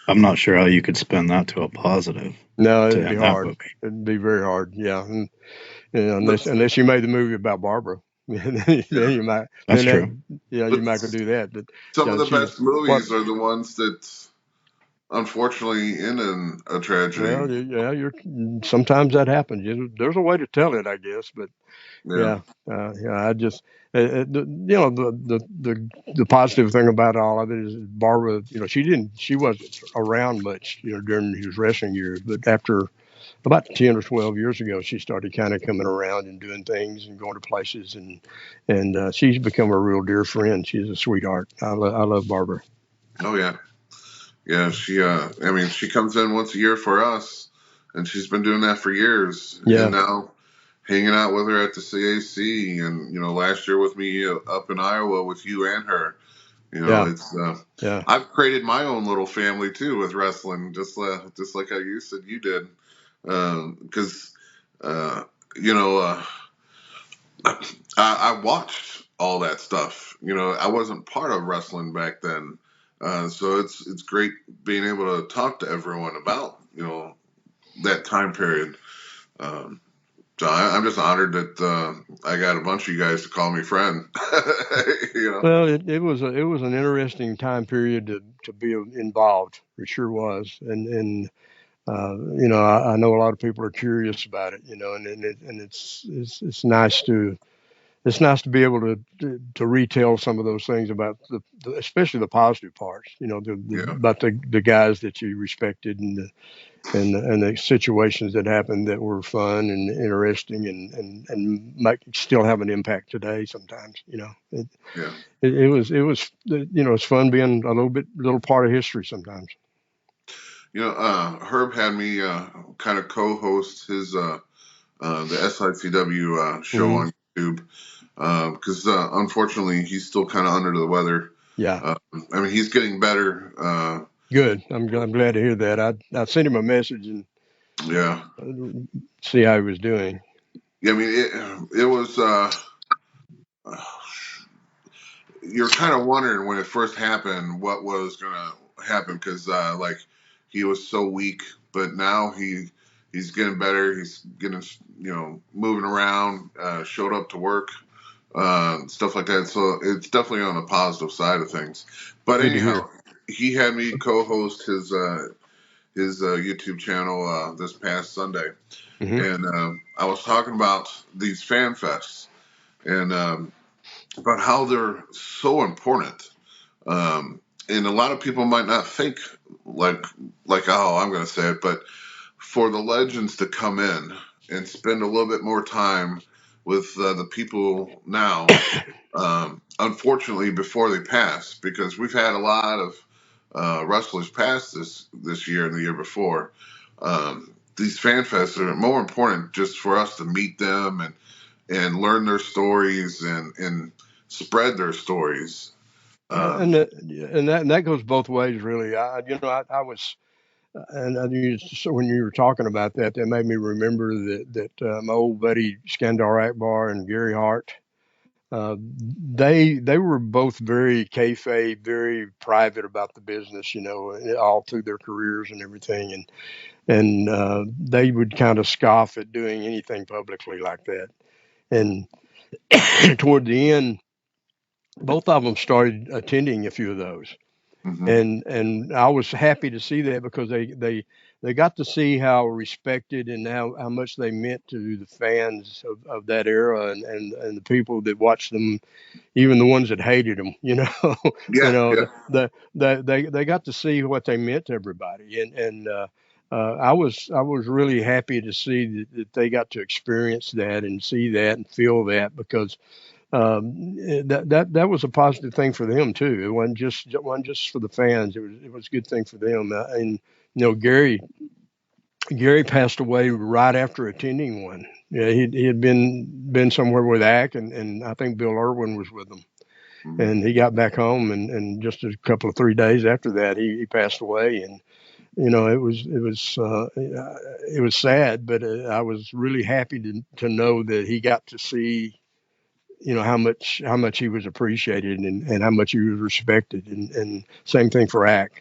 I'm not sure how you could spin that to a positive No, to it'd be end that hard. movie. It'd be very hard. Yeah, and, you know, But unless you made the movie about Barbara, then yeah, you might That's true. you but might could do that. But some of yeah, the she best what? movies are the ones that unfortunately end in a tragedy. Well, yeah, you're sometimes that happens. There's a way to tell it, I guess, but Yeah, yeah, yeah. I just, you know, the positive thing about all of it is Barbara. You know, she wasn't around much, you know, during his wrestling years, but after about 10 or 12 years ago, she started kind of coming around and doing things and going to places, and she's become a real dear friend. She's a sweetheart. I love Barbara. oh yeah, yeah. She, I mean, she comes in once a year for us, and she's been doing that for years. And Yeah, now hanging out with her at the CAC, and you know, last year with me up in Iowa with you and her. You know, yeah, it's yeah. I've created my own little family too with wrestling, just like how you said you did, because you know I watched all that stuff. You know, I wasn't part of wrestling back then, so it's great being able to talk to everyone about that time period. Um, so I'm just honored that I got a bunch of you guys to call me friend. you know, Well, it was an interesting time period to be involved. It sure was, and you know, I know a lot of people are curious about it. You know, and it's nice to be able to retell some of those things about especially the positive parts. You know, yeah, about the guys that you respected and the situations that happened that were fun and interesting and might still have an impact today. Sometimes, you know, yeah. it was you know, it's fun being a little part of history sometimes. You know, Herb had me kind of co-host his the SICW show Hmm. on YouTube because unfortunately he's still kind of under the weather. Yeah, Uh, I mean, he's getting better. good. I'm glad to hear that. I sent him a message and Yeah, see how he was doing. yeah. I mean, it was. You're kind of wondering when it first happened what was gonna happen because like he was so weak, but now he's getting better. He's getting moving around. Showed up to work. Stuff like that. So it's definitely on the positive side of things. But Good to anyhow, hear. he had me co-host his YouTube channel this past Sunday, Hmm. and I was talking about these fan fests and about how they're so important. And a lot of people might not think like oh, I'm going to say it, but for the legends to come in and spend a little bit more time with the people now, unfortunately, before they pass, because we've had a lot of wrestlers pass this year and the year before. These fan fests are more important just for us to meet them and learn their stories and spread their stories. Yeah, Um, and that goes both ways, really. You know, I was, and so when you were talking about that, that made me remember that my old buddy Skandar Akbar and Gary Hart, they were both very kayfabe, very private about the business, you know, all through their careers and everything, and they would kind of scoff at doing anything publicly like that. And toward the end, both of them started attending a few of those. mhm. And I was happy to see that because they got to see how respected and how much they meant to the fans of that era and the people that watched them, even the ones that hated them, you know. you Yeah, know yeah, they got to see what they meant to everybody, and I was really happy to see that they got to experience that and see that and feel that, because that was a positive thing for them too. It wasn't just for the fans. It was a good thing for them. And Gary passed away right after attending one. Yeah, he had been somewhere with Ack, and I think Bill Irwin was with him. Mhm. And he got back home, and just a couple of 3 days after that, he passed away. And it was sad, but I was really happy to know that he got to see, how much he was appreciated, and how much he was respected. And same thing for Ack.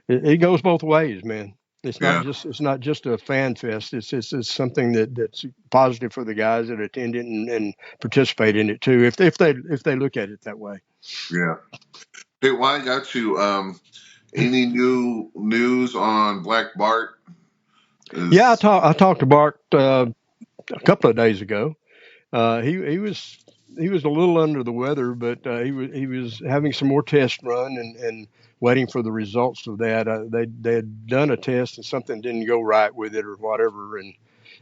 It goes both ways, man. Yeah, It's not just a fan fest. It's something that's positive for the guys that attend it and participate in it too, if they look at it that way. yeah. Hey, why I got you? Any new news on Black Bart? Yeah, Is I talked to Bart a couple of days ago. He was a little under the weather, but he was having some more tests run, and waiting for the results of that. They had done a test and something didn't go right with it or whatever, and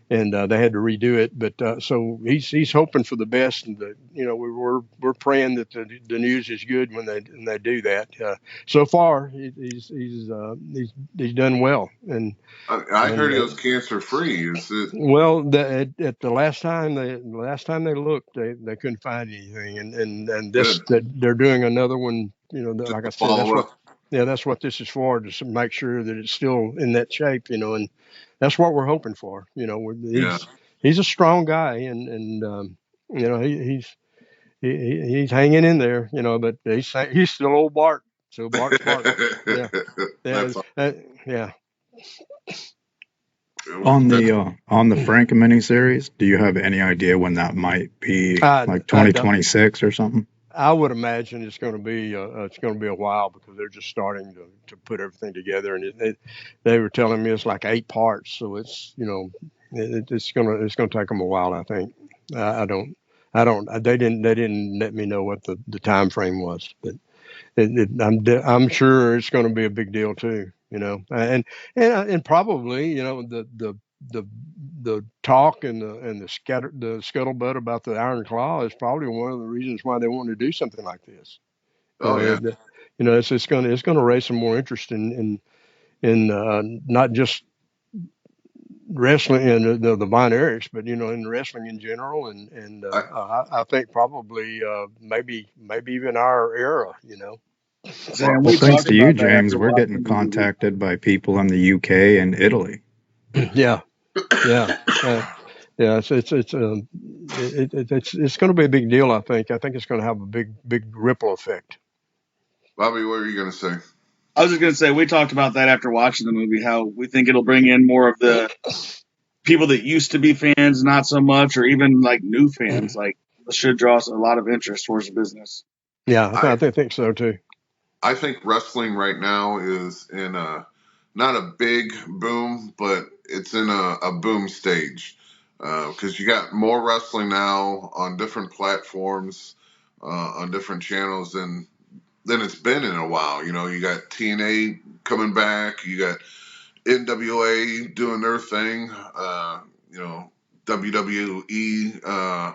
they had to redo it. But so he's hoping for the best, and we're praying that the news is good when they do that. So far, he's done well, I and heard he was cancer free. Is it well, at the last time they looked, they couldn't find anything, and this good? that they're doing another one. Just Like I to said, follow up. that's what this is for, to make sure that it's still in that shape. And that's what we're hoping for. Yeah. He's a strong guy, and he's hanging in there. But he's still old Bart. So Bart's Bart. Yeah, yeah, That's yeah. On the Frank miniseries, do you have any idea when that might be, like I don't. 2026 or something? I would imagine it's going to be a while, because they're just starting to put everything together, and they were telling me it's like 8 parts, so it's gonna take them a while. I think. I don't. They didn't let me know what the time frame was, but I'm sure it's going to be a big deal too. And probably the the talk and the scuttlebutt about the Iron Claw is probably one of the reasons why they want to do something like this. oh yeah. It's going to raise some more interest in not just wrestling and the Von Erichs, but in wrestling in general, and I, I think probably maybe even our era. Sam, Well, we thanks talked to you, about that James, after we're getting watching the movie. contacted by people in the UK and Italy. Yeah, yeah, yeah. It's going to be a big deal. I think it's going to have a big ripple effect. Bobby, what were you gonna say? I was just gonna say we talked about that after watching the movie. How we think it'll bring in more of the people that used to be fans, not so much, or even like new fans. Like it should draw a lot of interest towards the business. Yeah, I I think so too. I think wrestling right now is in a not a big boom, but it's in a boom stage because you got more wrestling now on different platforms, on different channels than it's been in a while. You got TNA coming back, you got NWA doing their thing, WWE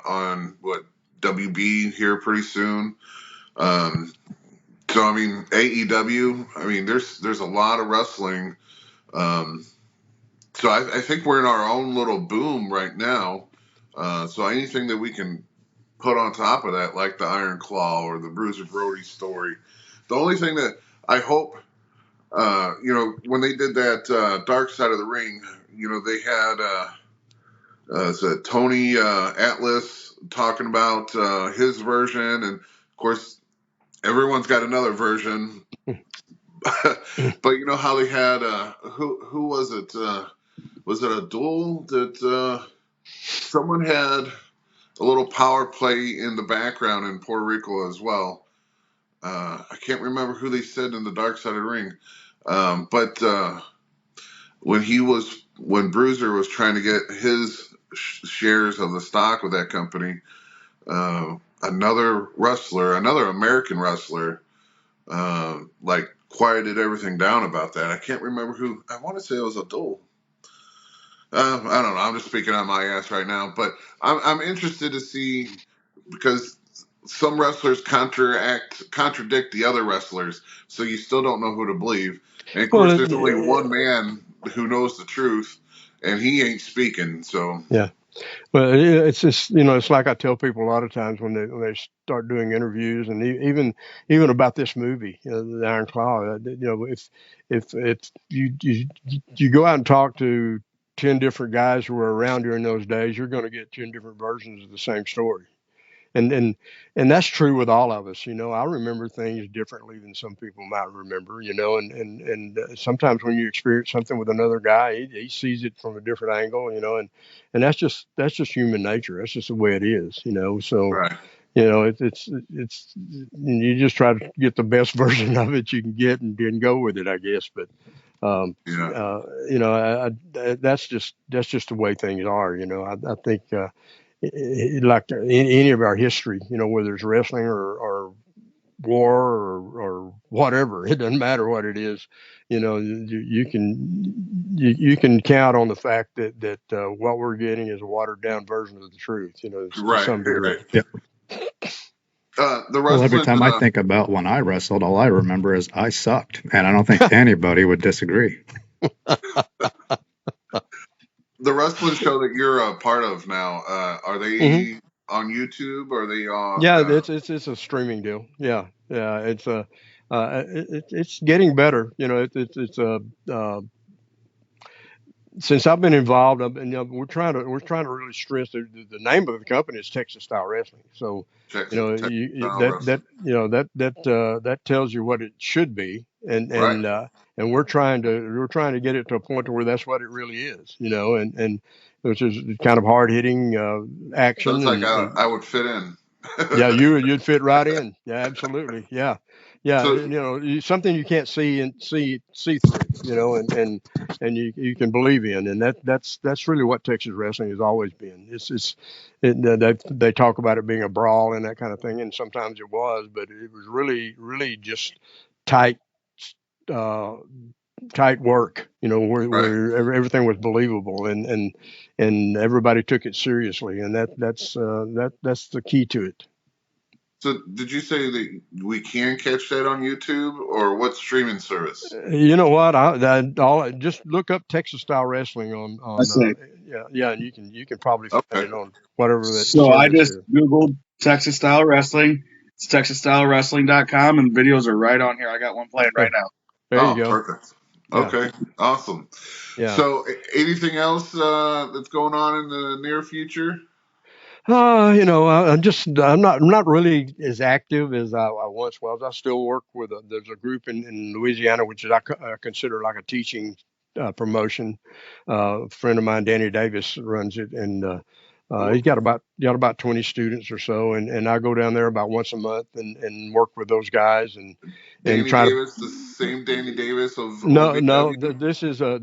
on what WB here pretty soon. Um, so I mean AEW. I mean there's a lot of wrestling. Um, so I think we're in our own little boom right now. So anything that we can put on top of that, like the Iron Claw or the Bruiser Brody story, the only thing that I hope, when they did that Dark Side of the Ring, they had Tony Atlas talking about his version, and of course everyone's got another version. But you know how they had who was it? Was it a duel that someone had a little power play in the background in Puerto Rico as well? I can't remember who they said in the Dark Side of the Ring, but when Bruiser was trying to get his shares of the stock of that company, another American wrestler, like quieted everything down about that. I can't remember who. I want to say it was Abdul. I don't know. I'm just speaking on my ass right now, but I'm interested to see, because some wrestlers contradict the other wrestlers, so you still don't know who to believe. And of course, Well, there's only one man who knows the truth, and he ain't speaking. So yeah. Well, it's just, it's like I tell people a lot of times when they start doing interviews, and even about this movie, The Iron Claw. If you go out and talk to 10 different guys who were around during those days, you're going to get 10 different versions of the same story. And that's true with all of us. I remember things differently than some people might remember. And sometimes when you experience something with another guy, he sees it from a different angle. And that's just human nature. That's just the way it is. So right, it's you just try to get the best version of it you can get and then go with it, I guess. But yeah, that's just the way things are. I think. Like in any of our history, whether it's wrestling or war or whatever, it doesn't matter what it is. You can count on the fact that what we're getting is a watered down version of the truth. To right, some degree. right. Yeah. The Well, every wrestling, time I think about when I wrestled, all I remember is I sucked, and I don't think anybody would disagree. the wrestling show that you're a part of now, are Hmm. they on YouTube? Or are they on? Yeah, it's a streaming deal. Yeah. It's getting better. It's a since I've been involved, we're trying to really stress the name of the company is Texas Style Wrestling. So, Texas Style that Wrestling, that tells you what it should be, and right? and we're trying to get it to a point to where that's what it really is. And which is kind of hard hitting action Sounds like and I would fit in. yeah, you'd fit right in. Yeah, absolutely. Yeah, yeah. So Something you can't see through. And you can believe in, and that's really what Texas wrestling has always been. They talk about it being a brawl and that kind of thing, and sometimes it was, but it was really just tight, uh, tight work. right. Where everything was believable, and everybody took it seriously, and that's the key to it. So did you say that we can catch that on YouTube, or what streaming service? You know what? Just look up Texas style wrestling I on say. yeah, and you can probably find Okay. it on whatever that So I service just is. Googled Texas Style Wrestling. It's TexasStyleWrestling.com, and videos are right on here. I got one playing right Yeah, now. there you Oh, go. perfect. Yeah, Okay, awesome. yeah. So anything else that's going on in the near future? I'm not really as active as I once was. I still work with there's a group in Louisiana which is I consider like a teaching promotion. A friend of mine, Danny Davis, runs it, and he's Cool. got about 20 students or so, and I go down there about once a month and work with those guys and Danny try to. Davis, the same Danny Davis of No, no, OVW?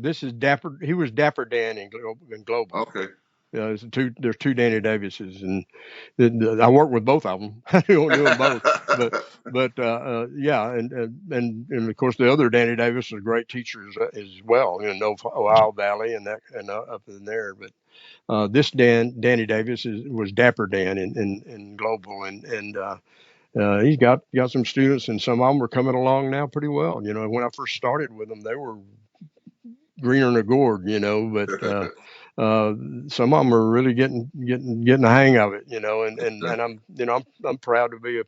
this is Dapper. He was Dapper Dan in Global. Okay. There's two Danny Davises, and I work with both of them. I do them both, yeah, and of course the other Danny Davis is a great teacher as well, Ohio Valley and that and up in there. But this Danny Davis was Dapper Dan in Global, and he's got some students, and some of them are coming along now pretty well. When I first started with them, they were greener than a gourd, but some of them are really getting the hang of it, and I'm proud to be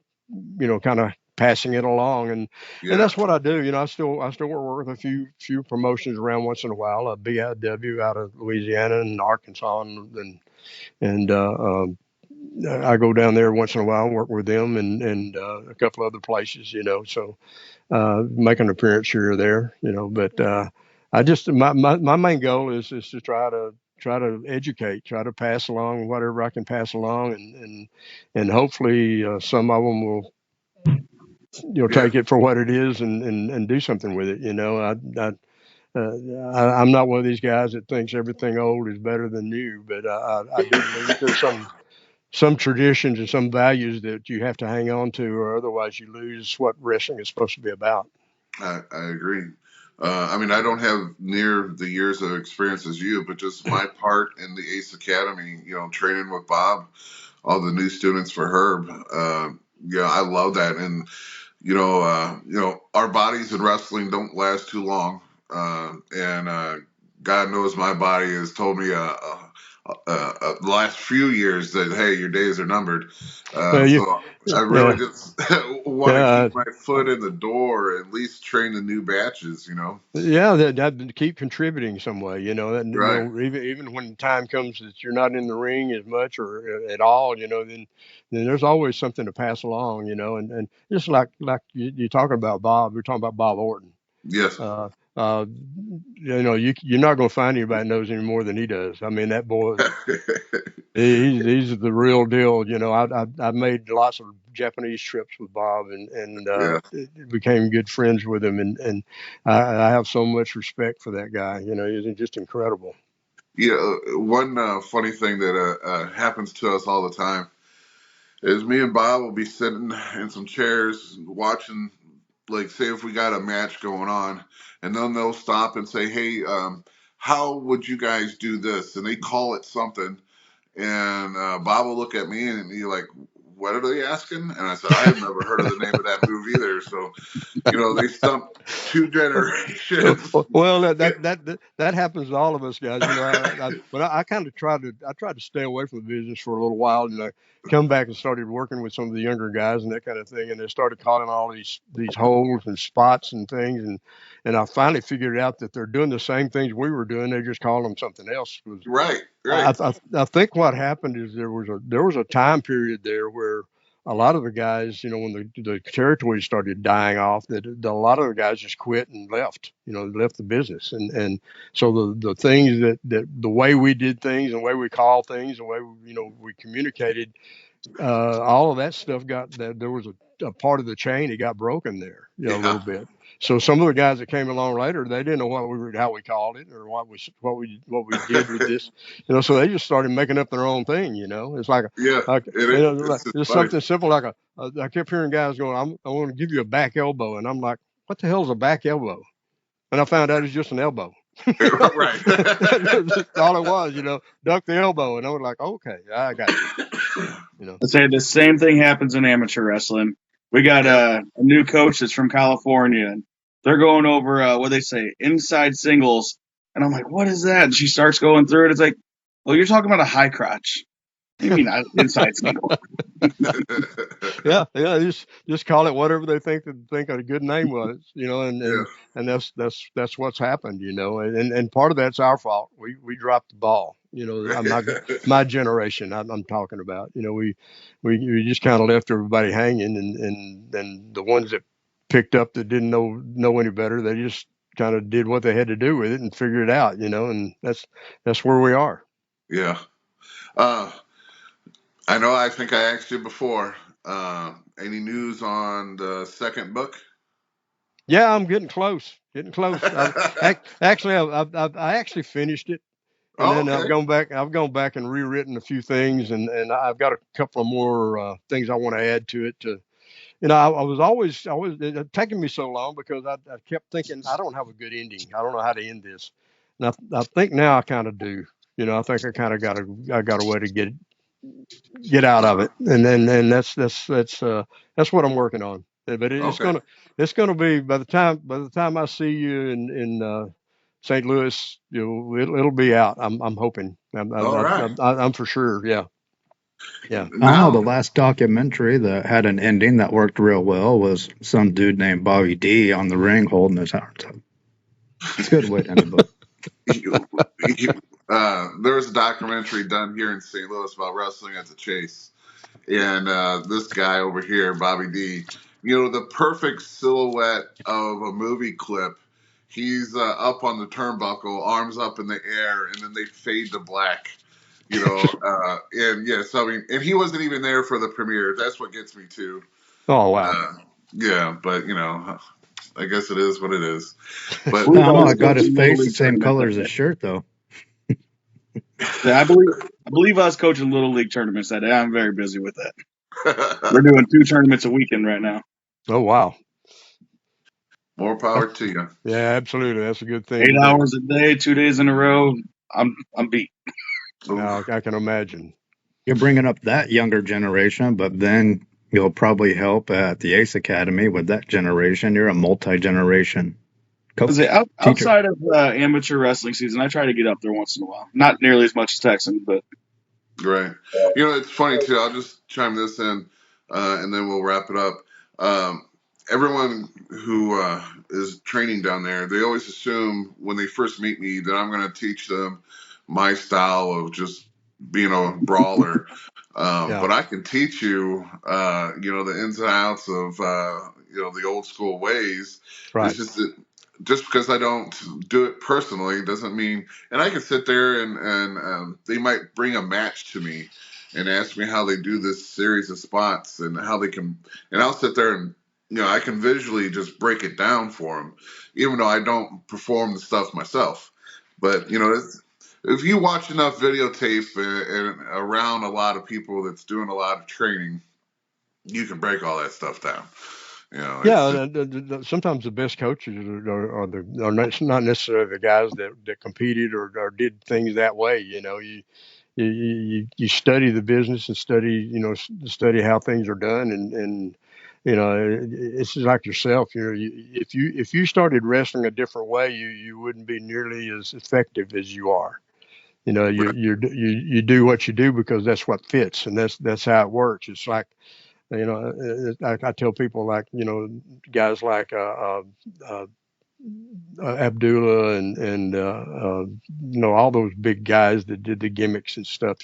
kind of passing it along, and Yeah. that's what I do. I still work with a few promotions around once in a while. A BIW out of Louisiana and Arkansas, and I go down there once in a while and work with them, and a couple other places, so make an appearance here or there, but I just my main goal is to try to educate, try to pass along whatever I can pass along, and hopefully some of them will Yeah. take it for what it is and do something with it. I'm not one of these guys that thinks everything old is better than new, but I do believe there's some traditions and some values that you have to hang on to, or otherwise you lose what wrestling is supposed to be about. I agree. I mean, I don't have near the years of experience as you, but just my part in the Ace Academy, training with Bob, all the new students for Herb. I love that. And our bodies in wrestling don't last too long. And God knows my body has told me the last few years that, hey, your days are numbered. Well, So I yeah, really just want to yeah. keep my foot in the door, at least train the new batches. Yeah, that keep contributing some way, and Right. even when the time comes that you're not in the ring as much or at all, then there's always something to pass along, and just like you're talking about Bob, we're talking about Bob Orton. Yes. Uh, uh, you're not going to find anybody that knows any more than he does. I mean, that boy, he's the real deal. I made lots of Japanese trips with Bob and Yeah. became good friends with him. And I have so much respect for that guy. He's just incredible. One funny thing that happens to us all the time is me and Bob will be sitting in some chairs watching, like, say if we got a match going on, and then they'll stop and say, hey, how would you guys do this? And they call it something. And Bob will look at me and be like, what are they asking? And I said, I have never heard of the name of that move either. So, they stumped two generations. Well, that happens to all of us guys. But I kind of tried to stay away from the business for a little while, and I come back and started working with some of the younger guys and that kind of thing, and they started calling all these holes and spots and things, and I finally figured out that they're doing the same things we were doing. They just call them something else. Right. I think what happened is there was a time period there where a lot of the guys, when the territory started dying off, that a lot of the guys just quit and left, left the business. And so the things that the way we did things, and the way we called things, the way we communicated, all of that stuff there was a part of the chain that got broken there, a Yeah. little bit. So some of the guys that came along later, they didn't know how we called it or what we did with this, so they just started making up their own thing. It's like Yeah. It's just it's funny. something simple like I kept hearing guys going, I want to give you a back elbow, and I'm like, what the hell is a back elbow? And I found out it's just an elbow. Right. That's all it was, duck the elbow, and I was like, okay, I got you. Let's say the same thing happens in amateur wrestling. We got a new coach that's from California, and they're going over what they say inside singles, and I'm like, what is that? And she starts going through it. It's like, well, you're talking about a high crotch. You mean inside single? Yeah, just call it whatever they think a good name was, and that's what's happened, and part of that's our fault. We dropped the ball, I'm not my generation. I'm talking about, we just kind of left everybody hanging, and the ones that picked up that didn't know any better, they just kind of did what they had to do with it and figured it out, and that's where we are. Yeah. I think I asked you before. Any news on the second book? Yeah, I'm getting close. I actually finished it, and then Okay. I've gone back and rewritten a few things, and I've got a couple of more things I want to add to it. I was always it had taken me so long because I kept thinking I don't have a good ending. I don't know how to end this, and I think now I kind of do. I think I kind of got a way to get out of it, and then that's what I'm working on. But Okay. it's gonna be by the time I see you in St. Louis, it'll be out. I'm hoping. All right. I'm for sure. Yeah. I don't know. Now, The last documentary that had an ending that worked real well was some dude named Bobby D on the ring holding his heart up. It's a good way to end the book. there was a documentary done here in St. Louis about wrestling at the Chase, and this guy over here, Bobby D, the perfect silhouette of a movie clip. He's up on the turnbuckle, arms up in the air, and then they fade to black. And yes, I mean, and he wasn't even there for the premiere. That's what gets me too. Oh wow. Yeah, but I guess it is what it is. But I don't know. I got his face the same color as his shirt, though. Yeah, I believe us coaching Little League tournaments that day. I'm very busy with that. We're doing 2 tournaments a weekend right now. Oh wow. More power to you. Yeah, absolutely. That's a good thing 8 to do. hours a day, 2 days in a row. I'm beat. Now, I can imagine. You're bringing up that younger generation, but then you'll probably help at the Ace Academy with that generation. You're a multi-generation coach, teacher. Outside of amateur wrestling season, I try to get up there once in a while. Not nearly as much as Texan, but Right. It's funny too. I'll just chime this in, and then we'll wrap it up. Everyone who is training down there, they always assume when they first meet me that I'm going to teach them my style of just being a brawler. Yeah. But I can teach you, the ins and outs of, the old school ways. Right. It's just that just because I don't do it personally doesn't mean, and I can sit there and they might bring a match to me and ask me how they do this series of spots and how they can, and I'll sit there and, I can visually just break it down for them, even though I don't perform the stuff myself. But, if you watch enough videotape and around a lot of people that's doing a lot of training, you can break all that stuff down. Sometimes the best coaches are not necessarily the guys that competed or did things that way. You study the business and study how things are done, and it's just like yourself. If you started wrestling a different way, you wouldn't be nearly as effective as you are. You do what you do because that's what fits, and that's how it works. It's like, I tell people, like, guys like Abdullah and all those big guys that did the gimmicks and stuff,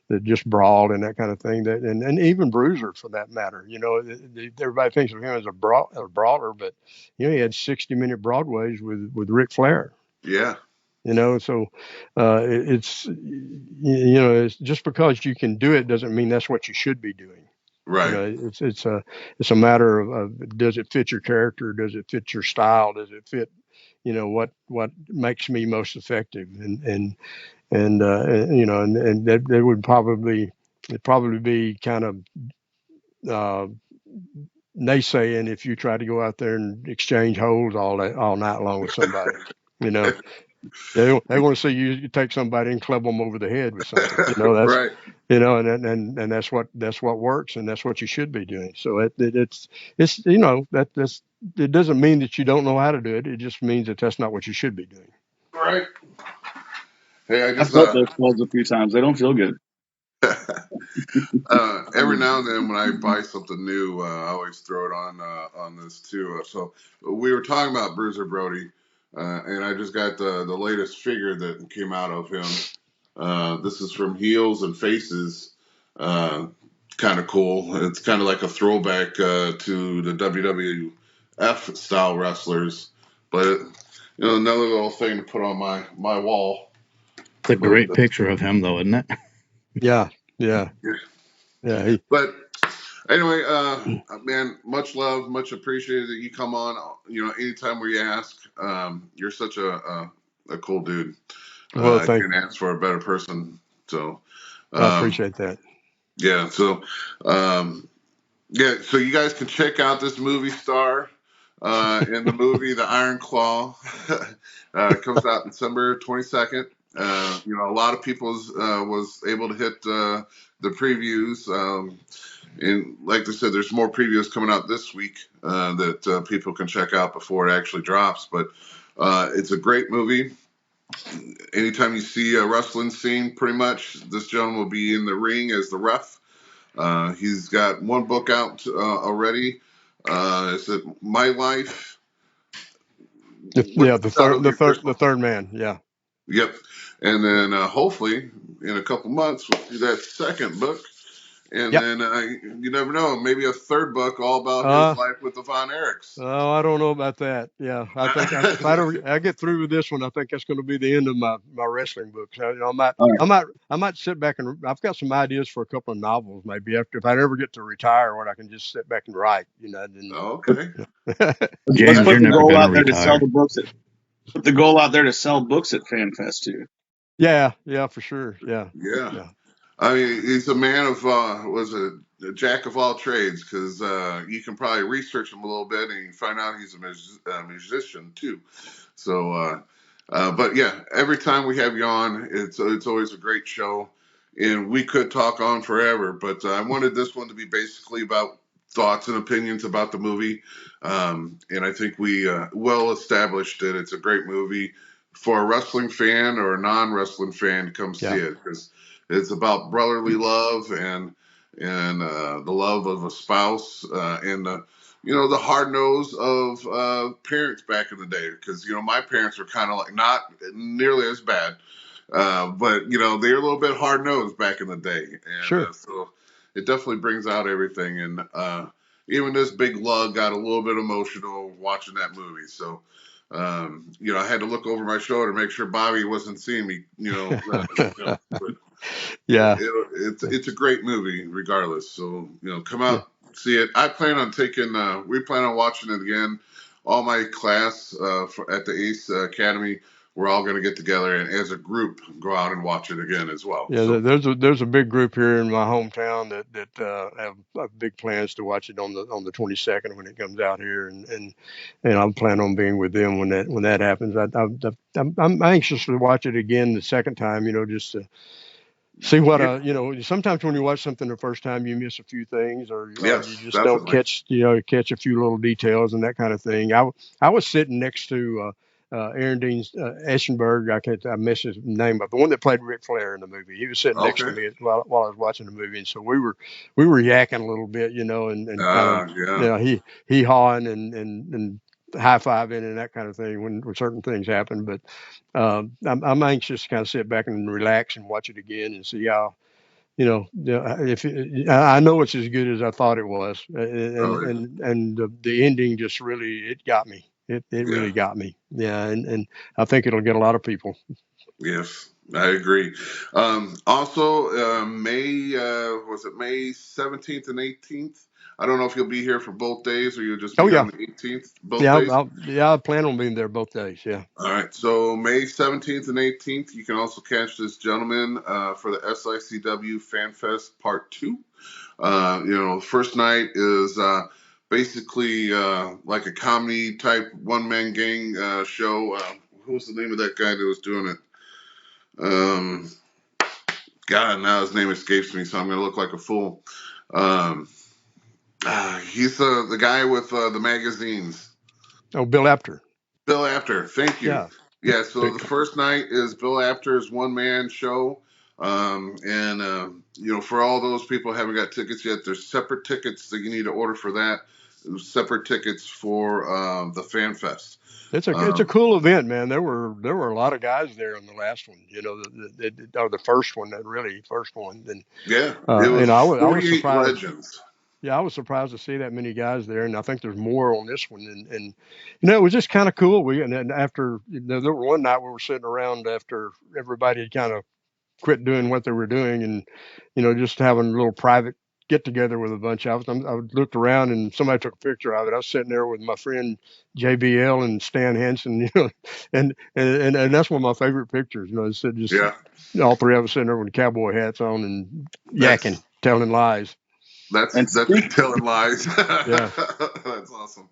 that just brawled and that kind of thing. And even Bruiser, for that matter. Everybody thinks of him as a brawler, but he had 60-minute Broadways with Ric Flair. Yeah. So it's just because you can do it doesn't mean that's what you should be doing. Right. It's a matter of does it fit your character? Does it fit your style? Does it fit, what makes me most effective? And that would probably be kind of naysaying if you try to go out there and exchange holds all night long with somebody. They want to see you take somebody and club them over the head with something. That's right. And that's what works, and that's what you should be doing. So it doesn't mean that you don't know how to do it. It just means that that's not what you should be doing. Right. Hey, I've felt those calls a few times. They don't feel good. Every now and then when I buy something new, I always throw it on this too. So we were talking about Bruiser Brody, and I just got the latest figure that came out of him. This is from Heels and Faces. Kind of cool. It's kind of like a throwback to the WWF style wrestlers, but another little thing to put on my wall. It's a great picture of him, though, isn't it? Yeah. But anyway, man, much love, much appreciated that you come on. Anytime we ask, you're such a cool dude. Well, I can't ask for a better person. So I appreciate that. Yeah. So so you guys can check out this movie star in the movie The Iron Claw. It comes out December 22nd. A lot of people was able to hit the previews. And like I said, there's more previews coming out this week that people can check out before it actually drops. But it's a great movie. Anytime you see a wrestling scene, pretty much, this gentleman will be in the ring as the ref. He's got one book out already. Is it My Life? The third man. Yeah. Yep. And then hopefully in a couple months we'll do that second book. And then you never know, maybe a third book all about his life with the Von Erichs. Oh, I don't know about that. Yeah, I think if I get through with this one, I think that's going to be the end of my wrestling books. I might sit back and I've got some ideas for a couple of novels. Maybe if I ever get to retire, when I can just sit back and write. Okay. James, you're never going to retire. To sell the books. Put the goal out there to sell books at FanFest too. Yeah, for sure. Yeah. I mean, he's a man of was a jack of all trades because you can probably research him a little bit and you find out he's a musician too. So, but yeah, every time we have you on, it's always a great show, and we could talk on forever. But I wanted this one to be basically about thoughts and opinions about the movie, and I think we well established that it's a great movie for a wrestling fan or a non-wrestling fan to come see Yeah, it because it's about brotherly love and the love of a spouse and the hard nose of parents back in the day. Because my parents were kind of like not nearly as bad, but they were a little bit hard nosed back in the day, and sure. so it definitely brings out everything. And even this big lug got a little bit emotional watching that movie. So. I had to look over my shoulder to make sure Bobby wasn't seeing me. But Yeah, it's a great movie regardless. So come yeah, out see it. I plan on taking. We plan on watching it again. All my class at the Ace Academy, we're all going to get together and as a group go out and watch it again as well. yeah. So There's a big group here in my hometown that have big plans to watch it on the 22nd when it comes out here, and I'm planning on being with them when that happens. I'm anxious to watch it again the second time. Just to see what yeah, sometimes when you watch something the first time you miss a few things, or you yes, just don't definitely. catch a few little details and that kind of thing. I was sitting next to Aaron Dean Eschenberg. I missed his name, but the one that played Ric Flair in the movie. He was sitting next to Okay. me while I was watching the movie, and so we were yakking a little bit, and kind of Yeah. he hawing and high fiving and that kind of thing when certain things happen. But I'm anxious to kind of sit back and relax and watch it again and see how if I know it's as good as I thought it was, Oh yeah. and the ending just really it got me. It Yeah. really got me. Yeah, and I think it'll get a lot of people. Yes, I agree. Also, May was it May 17th and 18th? I don't know if you'll be here for both days or you'll just Oh be here yeah, on the 18th, both yeah, days. I plan on being there both days. Yeah. All right, so May 17th and 18th, you can also catch this gentleman for the SICW Fan Fest Part 2. First night is basically like a comedy type one man gang show. What was the name of that guy that was doing it? Um, God, now his name escapes me, so I'm going to look like a fool. Um, he's the guy with the magazines. Oh, Bill Apter. Bill Apter, thank you. Yeah. Yeah, so the Big. first night is Bill Apter's one man show. And, for all those people who haven't got tickets yet, there's separate tickets that you need to order for that, separate tickets for the Fan Fest. It's a Um, cool event, man. There were a lot of guys there on the last one. Or the first one, that really first one. And yeah, it was I was 48 surprised. legends. Yeah, I was surprised to see that many guys there, and I think there's more on this one. And it was just kind of cool. And then after there was one night we were sitting around after everybody had kind of quit doing what they were doing, and just having a little private get together with a bunch of us. I looked around and somebody took a picture of it. I was sitting there with my friend JBL and Stan Henson, and that's one of my favorite pictures. It's just Yeah, all three of us sitting there with cowboy hats on and yakking, that's telling lies. And that's speak, telling lies. Yeah. That's awesome.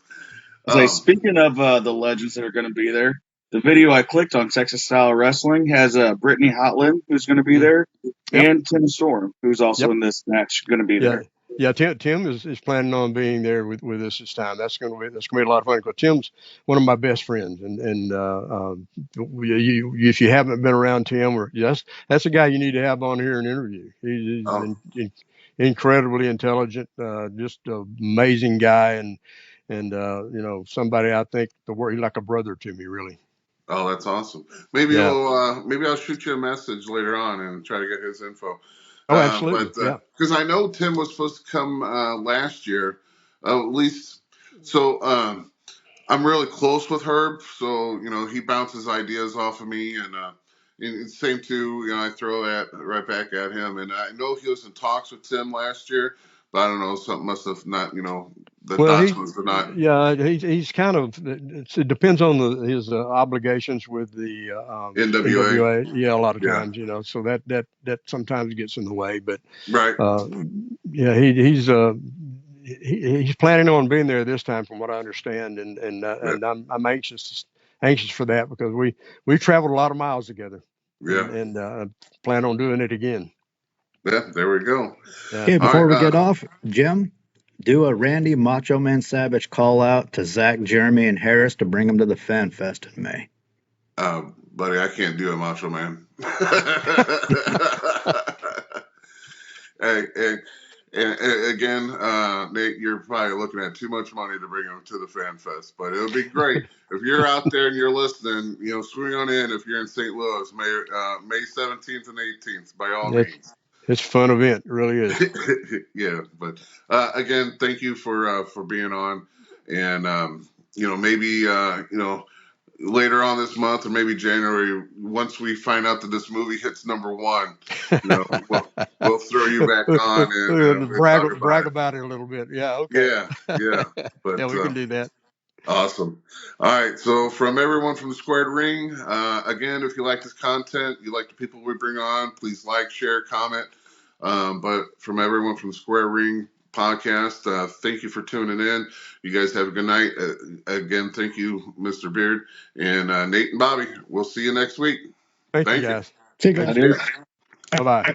say, Um, speaking of the legends that are going to be there, the video I clicked on Texas Style Wrestling has Brittany Hotland, who's going to be Mm. there, Yep. and Tim Storm, who's also Yep. in this match, going to be Yeah. there. Yeah, Tim is planning on being there with us this time. That's gonna be a lot of fun because Tim's one of my best friends, and if you haven't been around Tim, or that's a guy you need to have on here and interview. He's oh, incredibly intelligent, just an amazing guy, and somebody I think he's like a brother to me, really. oh, that's awesome. Maybe Yeah. I'll shoot you a message later on and try to get his info. Oh, But absolutely. Yeah. because I know Tim was supposed to come last year, at least. So I'm really close with Herb, so he bounces ideas off of me, and same too. I throw that right back at him, and I know he was in talks with Tim last year, I don't know, something must have not, the Well, dots must have not. he's kind of. It depends on his obligations with the NWA. NWA. Yeah, a lot of Yeah. times, so that sometimes gets in the way. But Right. yeah, he's planning on being there this time, from what I understand, and I'm anxious for that, because we've traveled a lot of miles together, Yeah. and plan on doing it again. Yeah. There we go. Yeah. Okay, All before right, we get off, Jim, do a Randy Macho Man Savage call out to Zach, Jeremy, and Harris to bring them to the Fan Fest in May. Buddy, I can't do it, Macho Man. and again, Nate, you're probably looking at too much money to bring them to the Fan Fest, but it would be great if you're out there and you're listening. Swing on in if you're in St. Louis, May 17th and 18th, by all means. It's a fun event, it really is. Yeah, but again, thank you for being on, and maybe later on this month, or maybe January, once we find out that this movie hits #1, we'll throw you back on and brag about it a little bit. Yeah, okay. Yeah. But yeah, we can do that. Awesome. All right. So from everyone from the Squared Ring, again, if you like this content, you like the people we bring on, please like, share, comment. But from everyone from the Square Ring podcast, thank you for tuning in. You guys have a good night. Again, thank you, Mr. Beard, and Nate and Bobby. We'll see you next week. Thank you, guys. See you guys. Adios. Bye-bye.